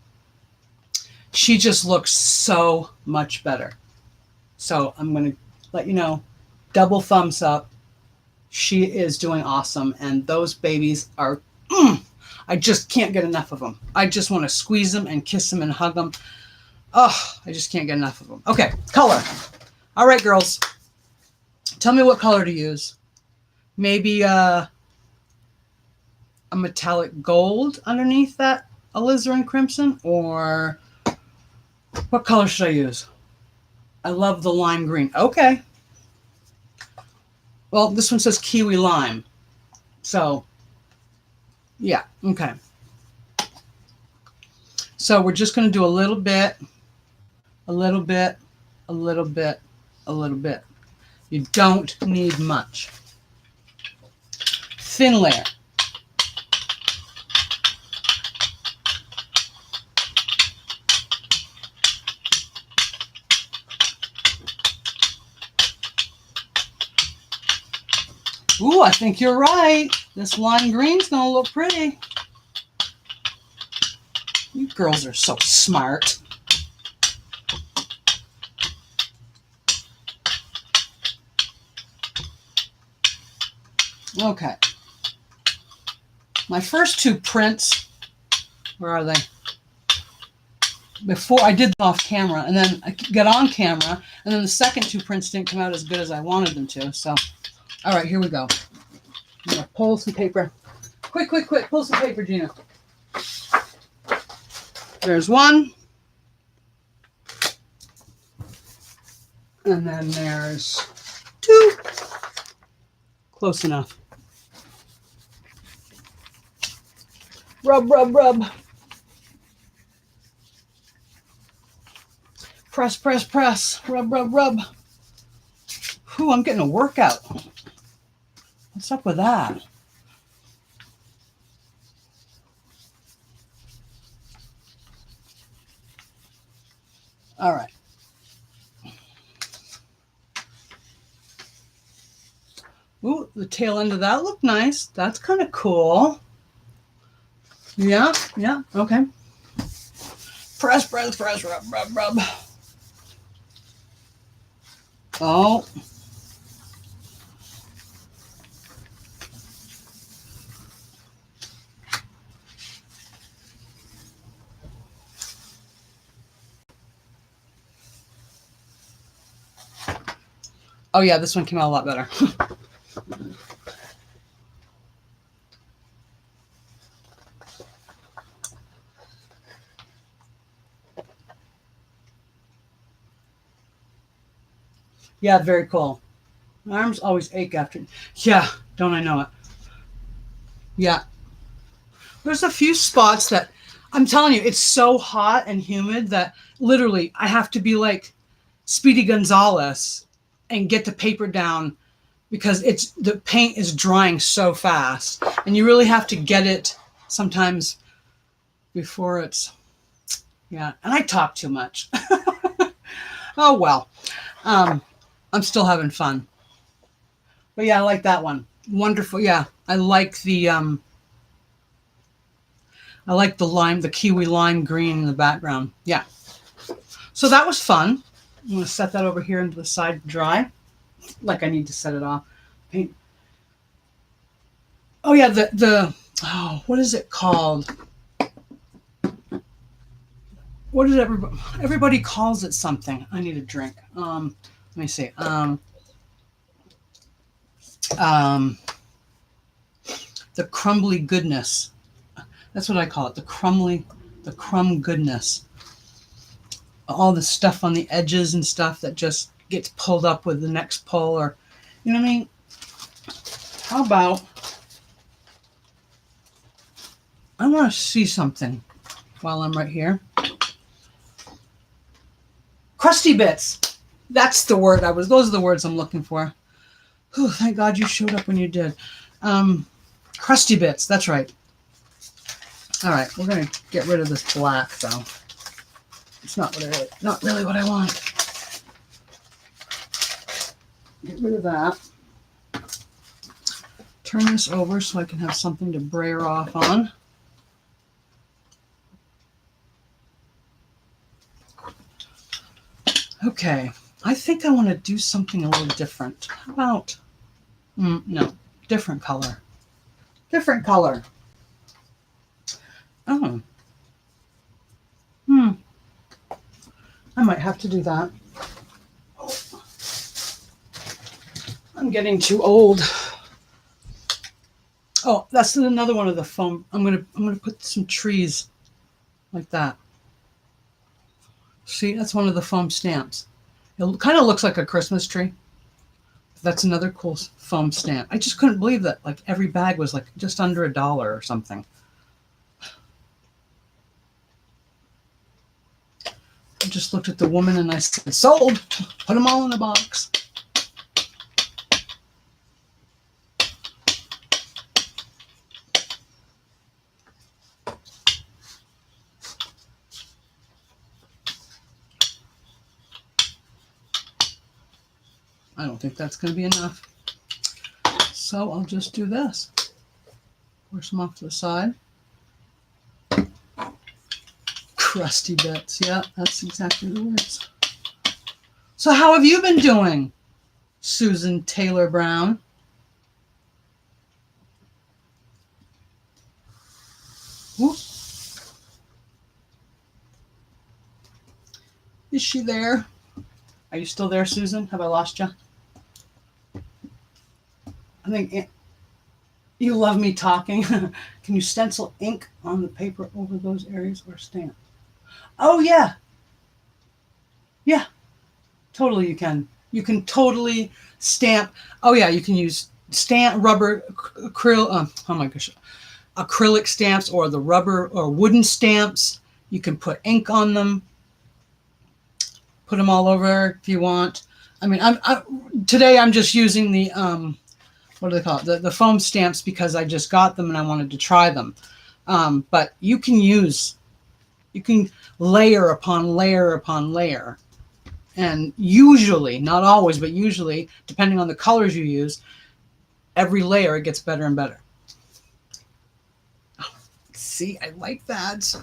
she just looks so much better. So I'm going to let you know, double thumbs up. She is doing awesome. And those babies are, I just can't get enough of them. I just want to squeeze them and kiss them and hug them. Oh, I just can't get enough of them. Okay, color. All right, girls. Tell me what color to use. Maybe a metallic gold underneath that alizarin crimson, or what color should I use? I love the lime green. Okay. Well, this one says kiwi lime. So, yeah, okay. So we're just going to do a little bit, a little bit, a little bit, a little bit. You don't need much. Thin layer. Ooh, I think you're right. This lime green's gonna look pretty. You girls are so smart. Okay. My first two prints, where are they? Before I did them off camera, and then I got on camera, and then the second two prints didn't come out as good as I wanted them to. So, all right, here we go. I'm gonna pull some paper. Quick, quick, quick! Pull some paper, Gina. There's one, and then there's two. Close enough. Rub, rub, rub. Press, press, press. Rub, rub, rub. Whew, I'm getting a workout. What's up with that? All right. Ooh, the tail end of that looked nice. That's kind of cool. Yeah, yeah, okay. Press, press, press, rub, rub, rub. Oh. Oh yeah, this one came out a lot better. Yeah, very cool. My arms always ache after. Yeah, don't I know it? Yeah. There's a few spots that, I'm telling you, it's so hot and humid that literally I have to be like Speedy Gonzalez and get the paper down, because the paint is drying so fast, and you really have to get it sometimes before it's, yeah. And I talk too much. Oh well. I'm still having fun. But yeah, I like that one. Wonderful. Yeah, I like the lime, the kiwi lime green in the background. Yeah. So that was fun. I'm going to set that over here into the side to dry. Like I need to set it off. Paint. Oh yeah, oh, what is it called? What is everybody calls it something? I need a drink. Let me see. The crumbly goodness. That's what I call it. The crumb goodness. All the stuff on the edges and stuff that just gets pulled up with the next pull, or, you know what I mean? How about, I want to see something while I'm right here. Crusty bits. That's the word those are the words I'm looking for. Whew, thank God you showed up when you did. Crusty bits, that's right. All right, we're going to get rid of this black, though. It's not really what I want. Get rid of that. Turn this over so I can have something to brayer off on. Okay, I think I want to do something a little different. How about, no, different color. Different color. Oh. I might have to do that. Oh. I'm getting too old. Oh, that's another one of the foam. I'm gonna put some trees like that. See, that's one of the foam stamps. It kind of looks like a Christmas tree. That's another cool foam stamp. I just couldn't believe that like every bag was like just under $1 or something. I just looked at the woman and I said, sold. Put them all in a box. I don't think that's going to be enough. So I'll just do this. Pour some off to the side. Crusty bits. Yeah, that's exactly the words. So how have you been doing, Susan Taylor Brown? Whoop. Is she there? Are you still there, Susan? Have I lost you? I think you love me talking. Can you stencil ink on the paper over those areas or stamp? Oh, yeah. Yeah, totally you can. You can totally stamp. Oh, yeah, you can use stamp, rubber, acrylic stamps or the rubber or wooden stamps. You can put ink on them. Put them all over if you want. I mean, today I'm just using the, what do they call it? The foam stamps because I just got them and I wanted to try them. But you can layer upon layer upon layer. And usually, not always, but usually, depending on the colors you use, every layer it gets better and better. Oh, see, I like that.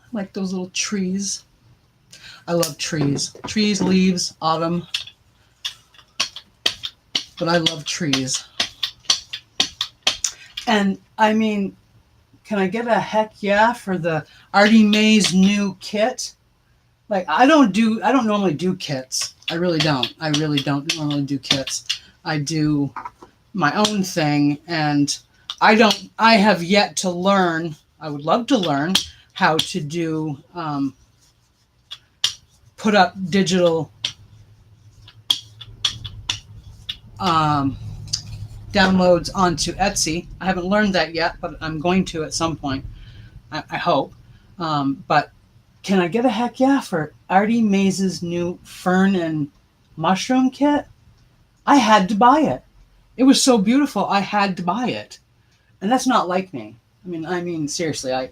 I like those little trees. I love trees. Trees, leaves, autumn. But I love trees. And I mean, can I get a heck yeah for the Artie Mae's new kit? Like I don't normally do kits. I really don't normally do kits. I do my own thing and I have yet to learn. I would love to learn how to do put up digital downloads onto Etsy. I haven't learned that yet, but I'm going to at some point. I hope. But can I get a heck yeah for Artie Mae's new fern and mushroom kit? I had to buy it. It was so beautiful. I had to buy it. And that's not like me. I mean seriously, I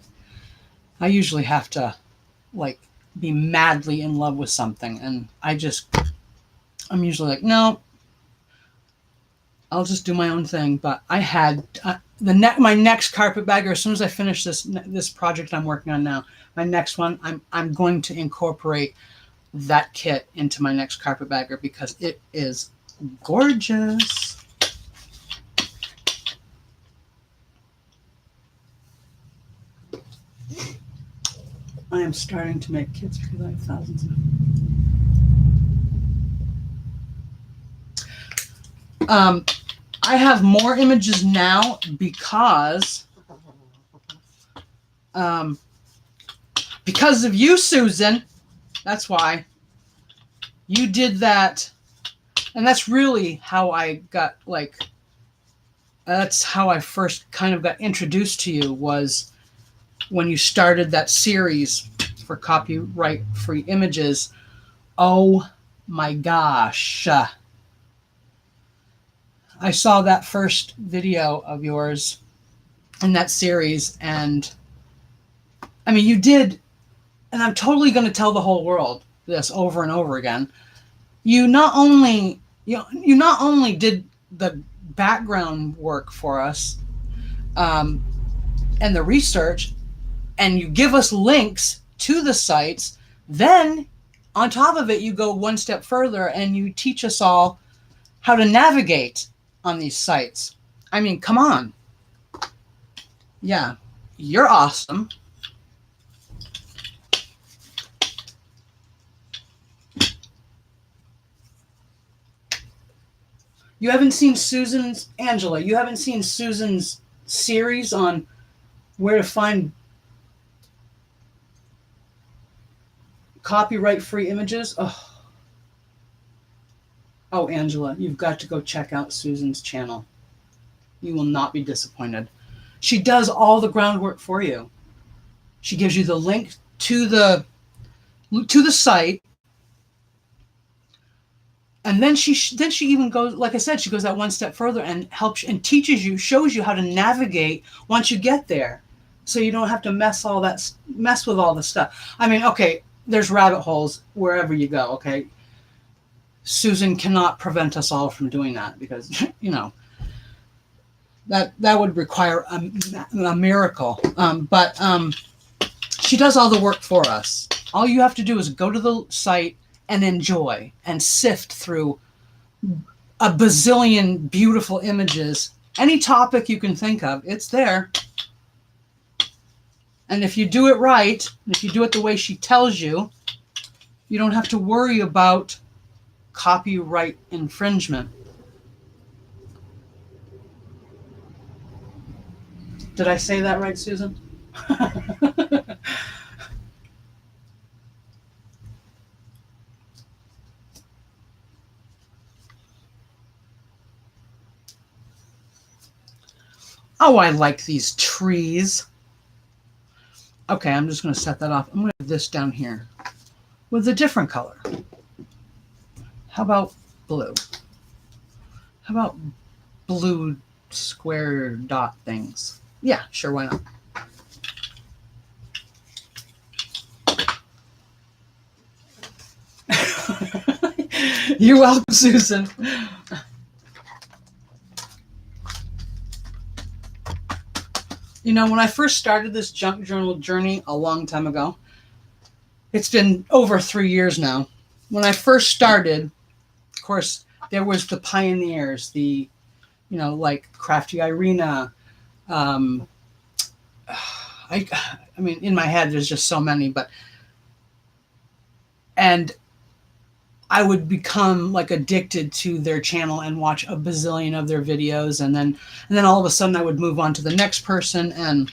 usually have to like be madly in love with something and I'm usually like, no, I'll just do my own thing. But I had my next carpetbagger. As soon as I finish this project I'm working on now, my next one, I'm going to incorporate that kit into my next carpetbagger because it is gorgeous. I am starting to make kits because I have thousands of them. I have more images now because of you, Susan. That's why. You did that. And that's really how I got, that's how I first kind of got introduced to you, was when you started that series for copyright-free images. Oh my gosh. I saw that first video of yours in that series, and I mean, you did, and I'm totally going to tell the whole world this over and over again. You not only did the background work for us, um, and the research, and you give us links to the sites, then on top of it, you go one step further and you teach us all how to navigate on these sites. I mean, come on. Yeah, you're awesome. You haven't seen Angela, you haven't seen Susan's series on where to find copyright-free images? Oh, Angela, you've got to go check out Susan's channel. You will not be disappointed. She does all the groundwork for you. She gives you the link to the site, and then she even goes, like I said, she goes that one step further and helps and teaches you, shows you how to navigate once you get there, so you don't have to mess with all the stuff. I mean, okay, there's rabbit holes wherever you go. Okay, Susan cannot prevent us all from doing that, because that would require a miracle. But she does all the work for us. All you have to do is go to the site and enjoy and sift through a bazillion beautiful images. Any topic you can think of, it's there. And if you do it right, if you do it the way she tells you, you don't have to worry about copyright infringement. Did I say that right, Susan? Oh, I like these trees. Okay, I'm just going to set that off. I'm going to put this down here with a different color. How about blue? How about blue square dot things? Yeah, sure, why not? You're welcome, Susan. You know, when I first started this junk journal journey a long time ago, it's been over 3 years now. When I first started, of course, there was the pioneers, like Crafty Irina. I mean, in my head, there's just so many, and I would become like addicted to their channel and watch a bazillion of their videos, and then all of a sudden I would move on to the next person, and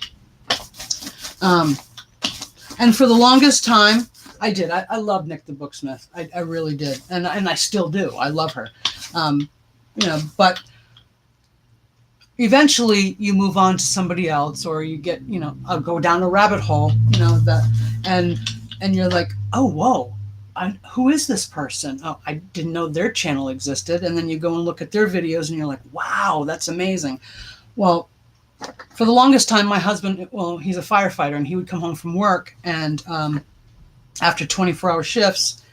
for the longest time I did. I love Nick the Booksmith. I really did, and I still do. I love her, but eventually you move on to somebody else, or you get I'll go down a rabbit hole, and you're like, oh, whoa. Who is this person? Oh, I didn't know their channel existed. And then you go and look at their videos and you're like, wow, that's amazing. Well, for the longest time, my husband, he's a firefighter, and he would come home from work, and after 24-hour shifts,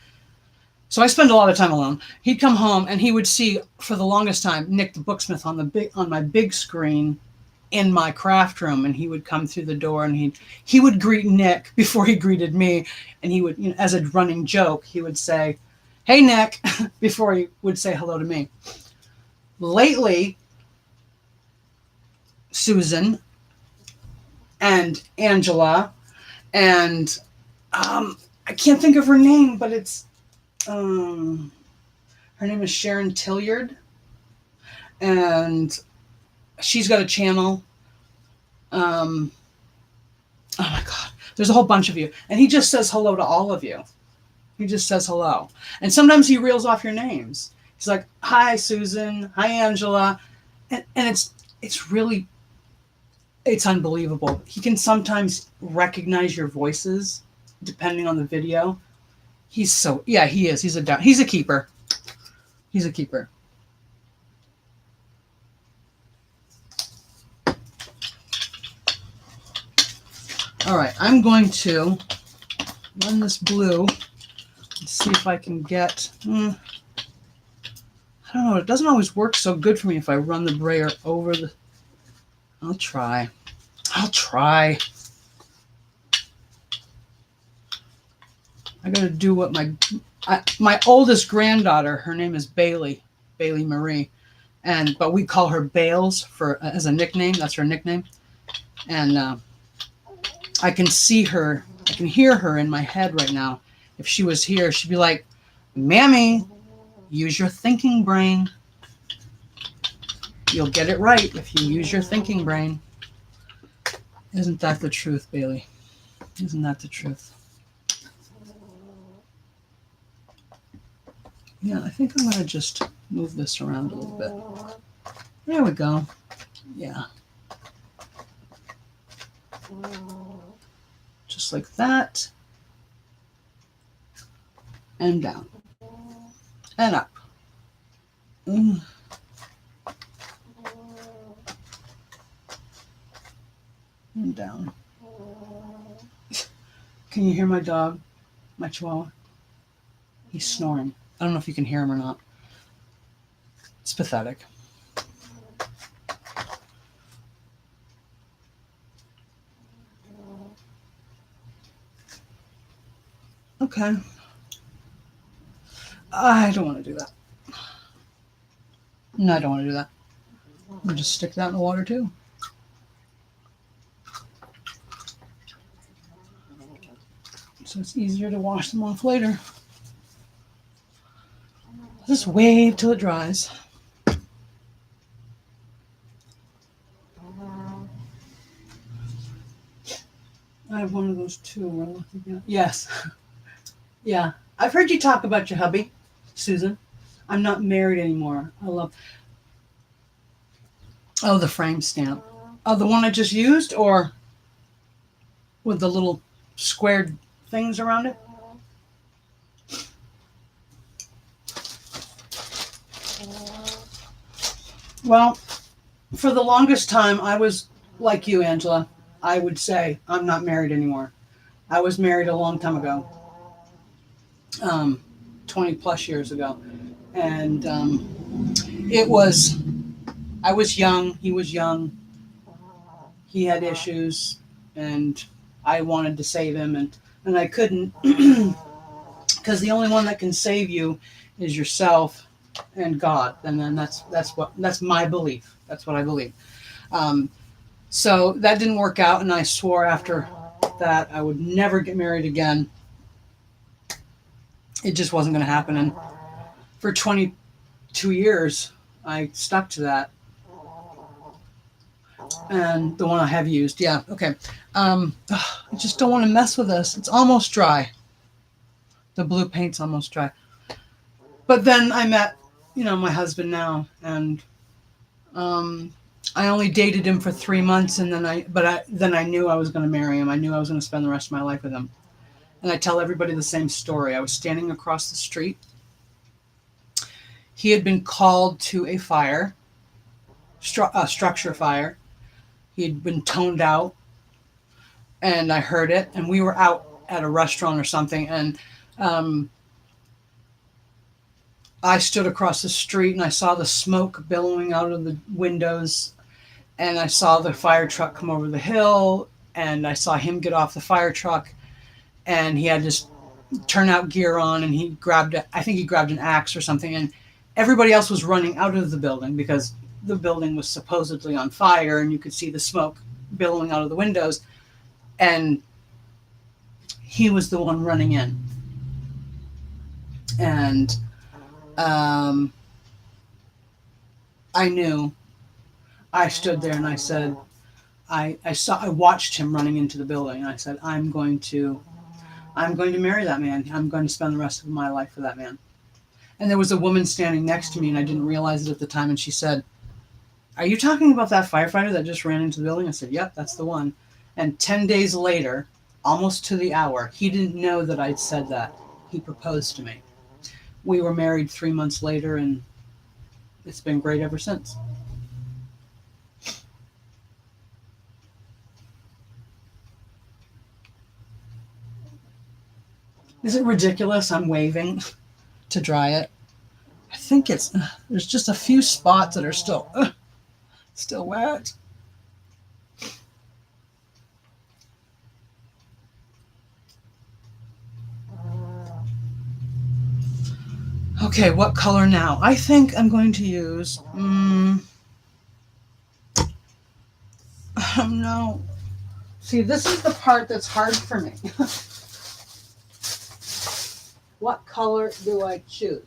so I spend a lot of time alone. He'd come home and he would see, for the longest time, Nick the Booksmith on my big screen in my craft room, and he would come through the door, and he would greet Nick before he greeted me, and he would, as a running joke, he would say, "Hey, Nick," before he would say hello to me. Lately, Susan and Angela and I can't think of her name, but it's her name is Sharon Tilliard, and she's got a channel. Oh my God, there's a whole bunch of you, and he just says hello to all of you. He just says hello, and sometimes he reels off your names. He's like, "Hi, Susan. Hi, Angela," and it's unbelievable. He can sometimes recognize your voices depending on the video. He is. He's a keeper. He's a keeper. All right, I'm going to run this blue and see if I can get... I don't know, it doesn't always work so good for me if I run the brayer over the... I'll try. I gotta do what my oldest granddaughter, her name is Bailey Marie, but we call her Bales as a nickname. That's her nickname. And I can hear her in my head right now. If she was here, she'd be like, "Mammy, use your thinking brain. You'll get it right if you use your thinking brain." Isn't that the truth, Bailey? Isn't that the truth? Yeah, I think I'm going to just move this around a little bit. There we go. Yeah. Just like that. And down. And up. And down. Can you hear my dog? My chihuahua? He's snoring. I don't know if you can hear him or not. It's pathetic. Okay. I don't want to do that. No, I don't want to do that. I'll just stick that in the water too. So it's easier to wash them off later. Just wait till it dries. I have one of those too. We're looking at. Yes. Yeah. I've heard you talk about your hubby, Susan. I'm not married anymore. I love... Oh, the frame stamp. Oh, the one I just used, or with the little squared things around it? Well, for the longest time, I was like you, Angela. I would say, I'm not married anymore. I was married a long time ago. 20 plus years ago. And I was young, he was young, he had issues, and I wanted to save him, and I couldn't, because the only one that can save you is yourself and God, and then that's my belief. That's what I believe. So that didn't work out, and I swore after that I would never get married again. It just wasn't going to happen, and for 22 years, I stuck to that. And the one I have used, yeah, okay. I just don't want to mess with this. It's almost dry. The blue paint's almost dry. But then I met, my husband now, and I only dated him for 3 months, and then I knew I was going to marry him. I knew I was going to spend the rest of my life with him. And I tell everybody the same story. I was standing across the street. He had been called to a fire, a structure fire. He had been toned out, and I heard it. And we were out at a restaurant or something, and I stood across the street, and I saw the smoke billowing out of the windows, and I saw the fire truck come over the hill, and I saw him get off the fire truck, and he had his turnout gear on, and I think he grabbed an axe or something, and everybody else was running out of the building because the building was supposedly on fire, and you could see the smoke billowing out of the windows, and he was the one running in. And I knew. I stood there and I said, I watched him running into the building, and I said, I'm going to marry that man. I'm going to spend the rest of my life with that man. And there was a woman standing next to me, and I didn't realize it at the time, and she said, are you talking about that firefighter that just ran into the building? I said, yep, that's the one. And 10 days later, almost to the hour, he didn't know that I'd said that. He proposed to me. We were married 3 months later, and it's been great ever since. Is it ridiculous? I'm waving to dry it. I think it's, there's just a few spots that are still wet. Okay, what color now? I think I'm going to use, oh no. See, this is the part that's hard for me. What color do I choose?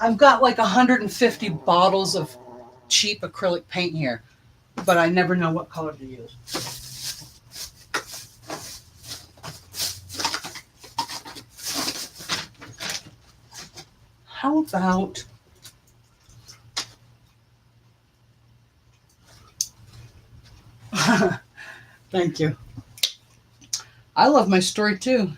I've got like 150 bottles of cheap acrylic paint here, but I never know what color to use. How about, thank you. I love my story too.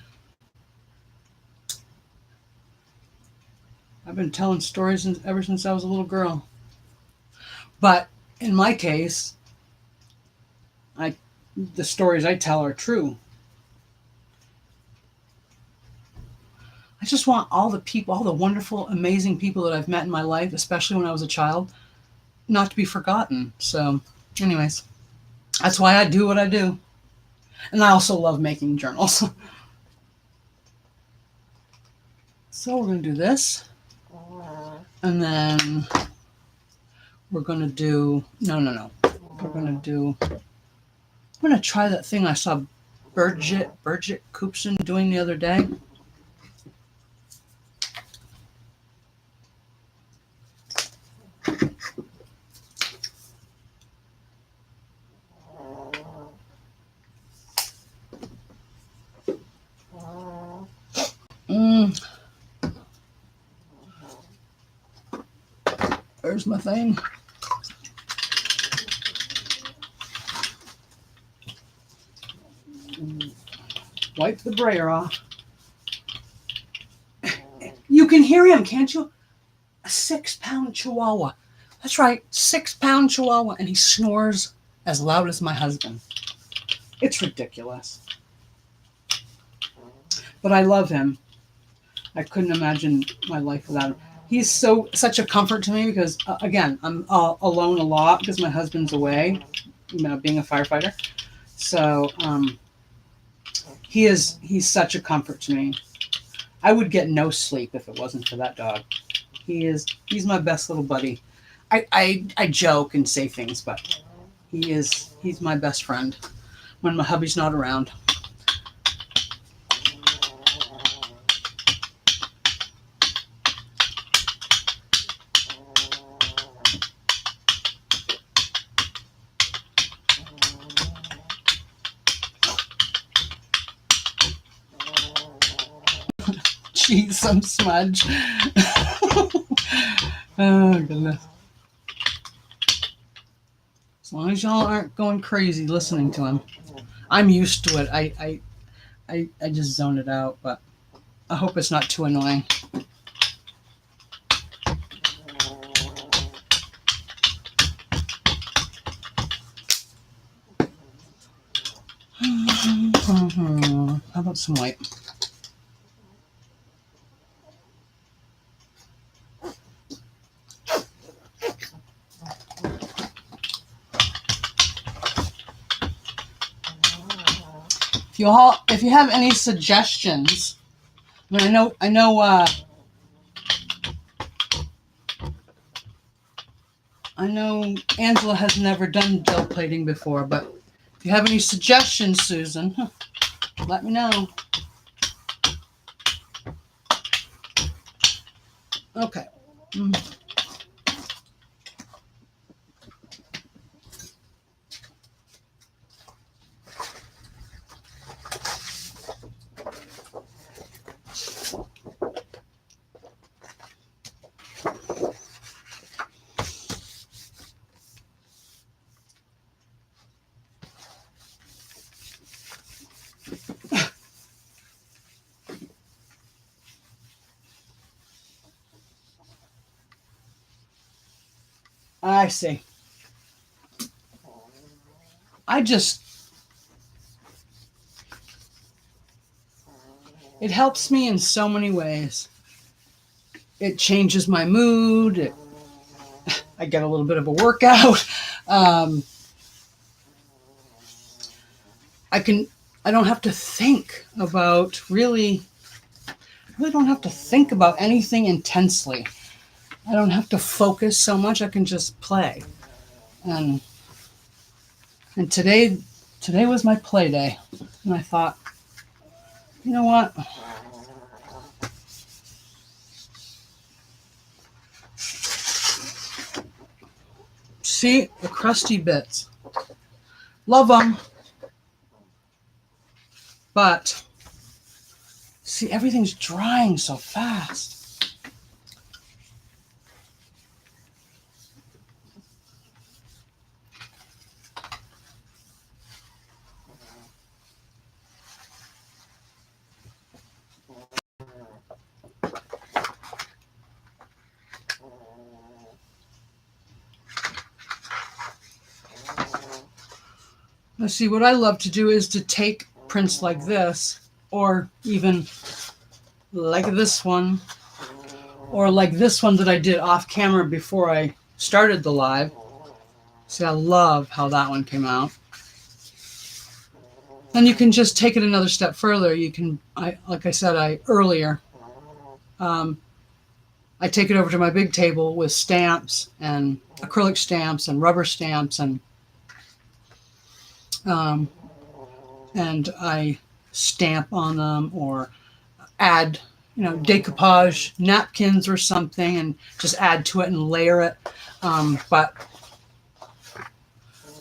I've been telling stories ever since I was a little girl. But in my case, the stories I tell are true. I just want all the people, all the wonderful, amazing people that I've met in my life, especially when I was a child, not to be forgotten. So, anyways, that's why I do what I do. And I also love making journals. So we're going to do this. And then we're going to do, no. We're going to do, I'm going to try that thing I saw Birgit Koopson doing the other day. There's my thing. Wipe the brayer off. You can hear him, can't you? A 6-pound chihuahua. That's right, 6-pound chihuahua, and he snores as loud as my husband. It's ridiculous. But I love him. I couldn't imagine my life without him. He's such a comfort to me because, again, I'm alone a lot because my husband's away, being a firefighter. So he's such a comfort to me. I would get no sleep if it wasn't for that dog. He's my best little buddy. I joke and say things, but he's my best friend when my hubby's not around. Jeez, some smudge. Oh, goodness. As long as y'all aren't going crazy listening to him. I'm used to it. I just zone it out, but I hope it's not too annoying. How about some white? If you have any suggestions, I mean, I know Angela has never done gel plating before, but if you have any suggestions, Susan, let me know. Okay. I see. I just It helps me in so many ways. It changes my mood. I get a little bit of a workout. Um, I can. I don't have to think about really. I really don't have to think about anything intensely. I don't have to focus so much. I can just play. And and today was my play day, and I thought, you know what? See the crusty bits. Love them, but see, everything's drying so fast. Let's see, what I love to do is to take prints like this, or even like this one, or like this one that I did off camera before I started the live. See, I love how that one came out. And you can just take it another step further. You can, like I said earlier, I take it over to my big table with stamps and acrylic stamps and rubber stamps, and I stamp on them or add, decoupage napkins or something, and just add to it and layer it. But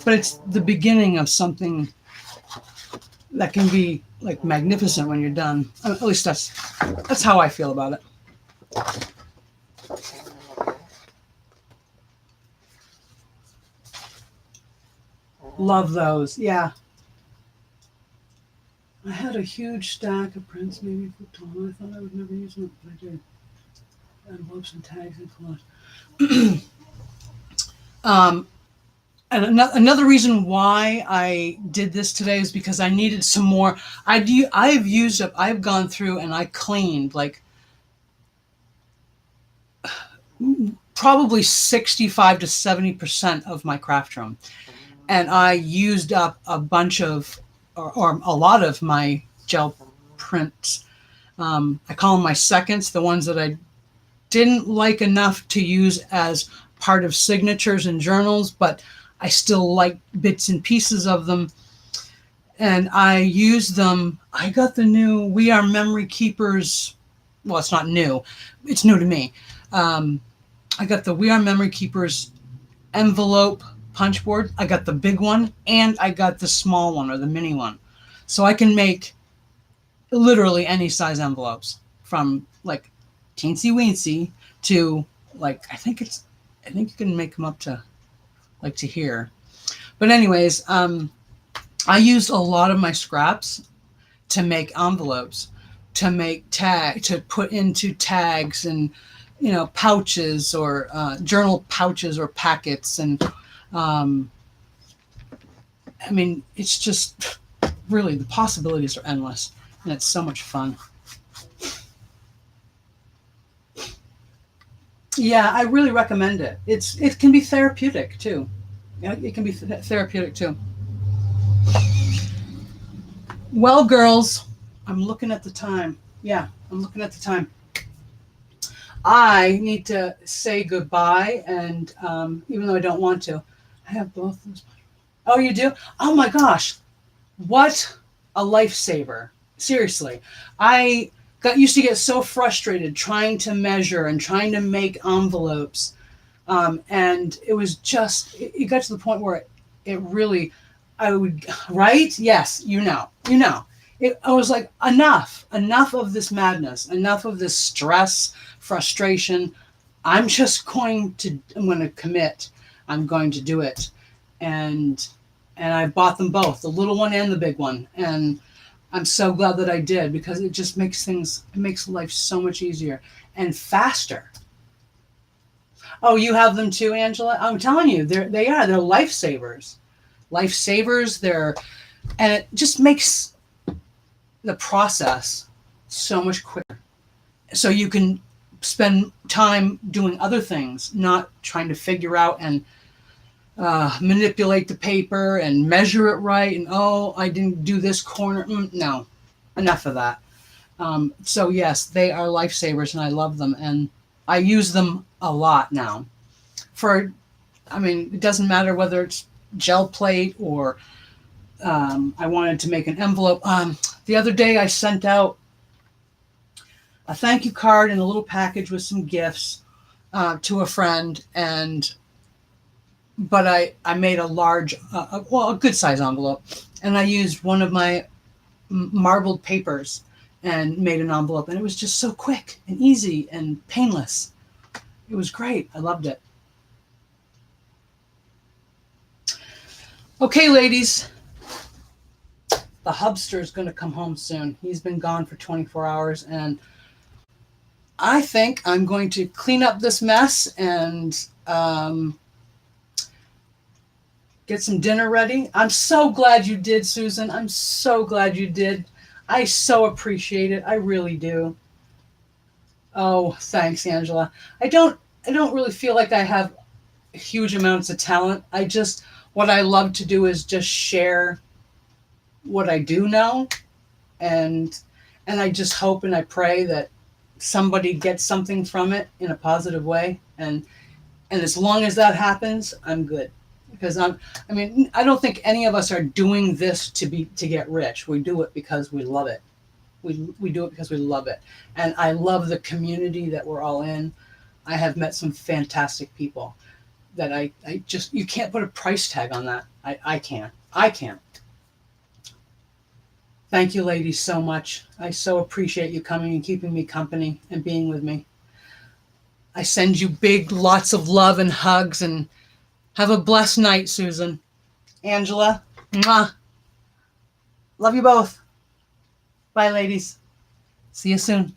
it's the beginning of something that can be like magnificent when you're done. At least that's how I feel about it. Love those. Yeah. I had a huge stack of prints, maybe for Tom. I thought I would never use them, but I did. Envelopes and tags and collage. And another reason why I did this today is because I needed some more. I've gone through and I cleaned like probably 65 to 70% of my craft room. And I used up a bunch of, or a lot of my gel prints. I call them my seconds, the ones that I didn't like enough to use as part of signatures and journals, but I still like bits and pieces of them. And I used them. I got the new We Are Memory Keepers. Well, it's not new. It's new to me. I got the We Are Memory Keepers envelope punch board. I got the big one, and I got the small one, or the mini one. So I can make literally any size envelopes, from like teensy weensy to like, I think you can make them up to like to here. But anyways, I used a lot of my scraps to make envelopes, to make to put into tags and, pouches, or journal pouches or packets. And I mean, it's just really, the possibilities are endless, and it's so much fun. Yeah, I really recommend it. It can be therapeutic too. Yeah, it can be therapeutic too. Well, girls, I'm looking at the time. Yeah, I'm looking at the time. I need to say goodbye, and even though I don't want to, I have both those. Oh, you do? Oh my gosh, what a lifesaver! Seriously, I used to get so frustrated trying to measure and trying to make envelopes, and it was just, it got to the point where it really, I would, right? Yes, I was like, enough of this madness, enough of this stress, frustration. I'm going to commit. I'm going to do it. And I bought them both, the little one and the big one. And I'm so glad that I did, because it just makes life so much easier and faster. Oh, you have them too, Angela? I'm telling you, they're lifesavers. And it just makes the process so much quicker. So you can spend time doing other things, not trying to figure out and manipulate the paper and measure it right. And oh, I didn't do this corner. No, enough of that. So yes, they are lifesavers, and I love them, and I use them a lot now. I mean, it doesn't matter whether it's gel plate or I wanted to make an envelope. The other day, I sent out a thank you card and a little package with some gifts to a friend, but I made a large, a good size envelope, and I used one of my marbled papers and made an envelope, and it was just so quick and easy and painless. It was great. I loved it. Okay, ladies, the hubster is going to come home soon. He's been gone for 24 hours, and I think I'm going to clean up this mess and get some dinner ready. I'm so glad you did, Susan. I'm so glad you did. I so appreciate it. I really do. Oh, thanks, Angela. I don't really feel like I have huge amounts of talent. What I love to do is just share what I do know, and I just hope and I pray that somebody gets something from it in a positive way, and as long as that happens, I'm good. Because I don't think any of us are doing this to get rich. We do it because we love it. We do it because we love it. And I love the community that we're all in. I have met some fantastic people that I just, you can't put a price tag on that. I can't. Thank you, ladies, so much. I so appreciate you coming and keeping me company and being with me. I send you big lots of love and hugs, and have a blessed night, Susan. Angela, mwah. Love you both. Bye, ladies. See you soon.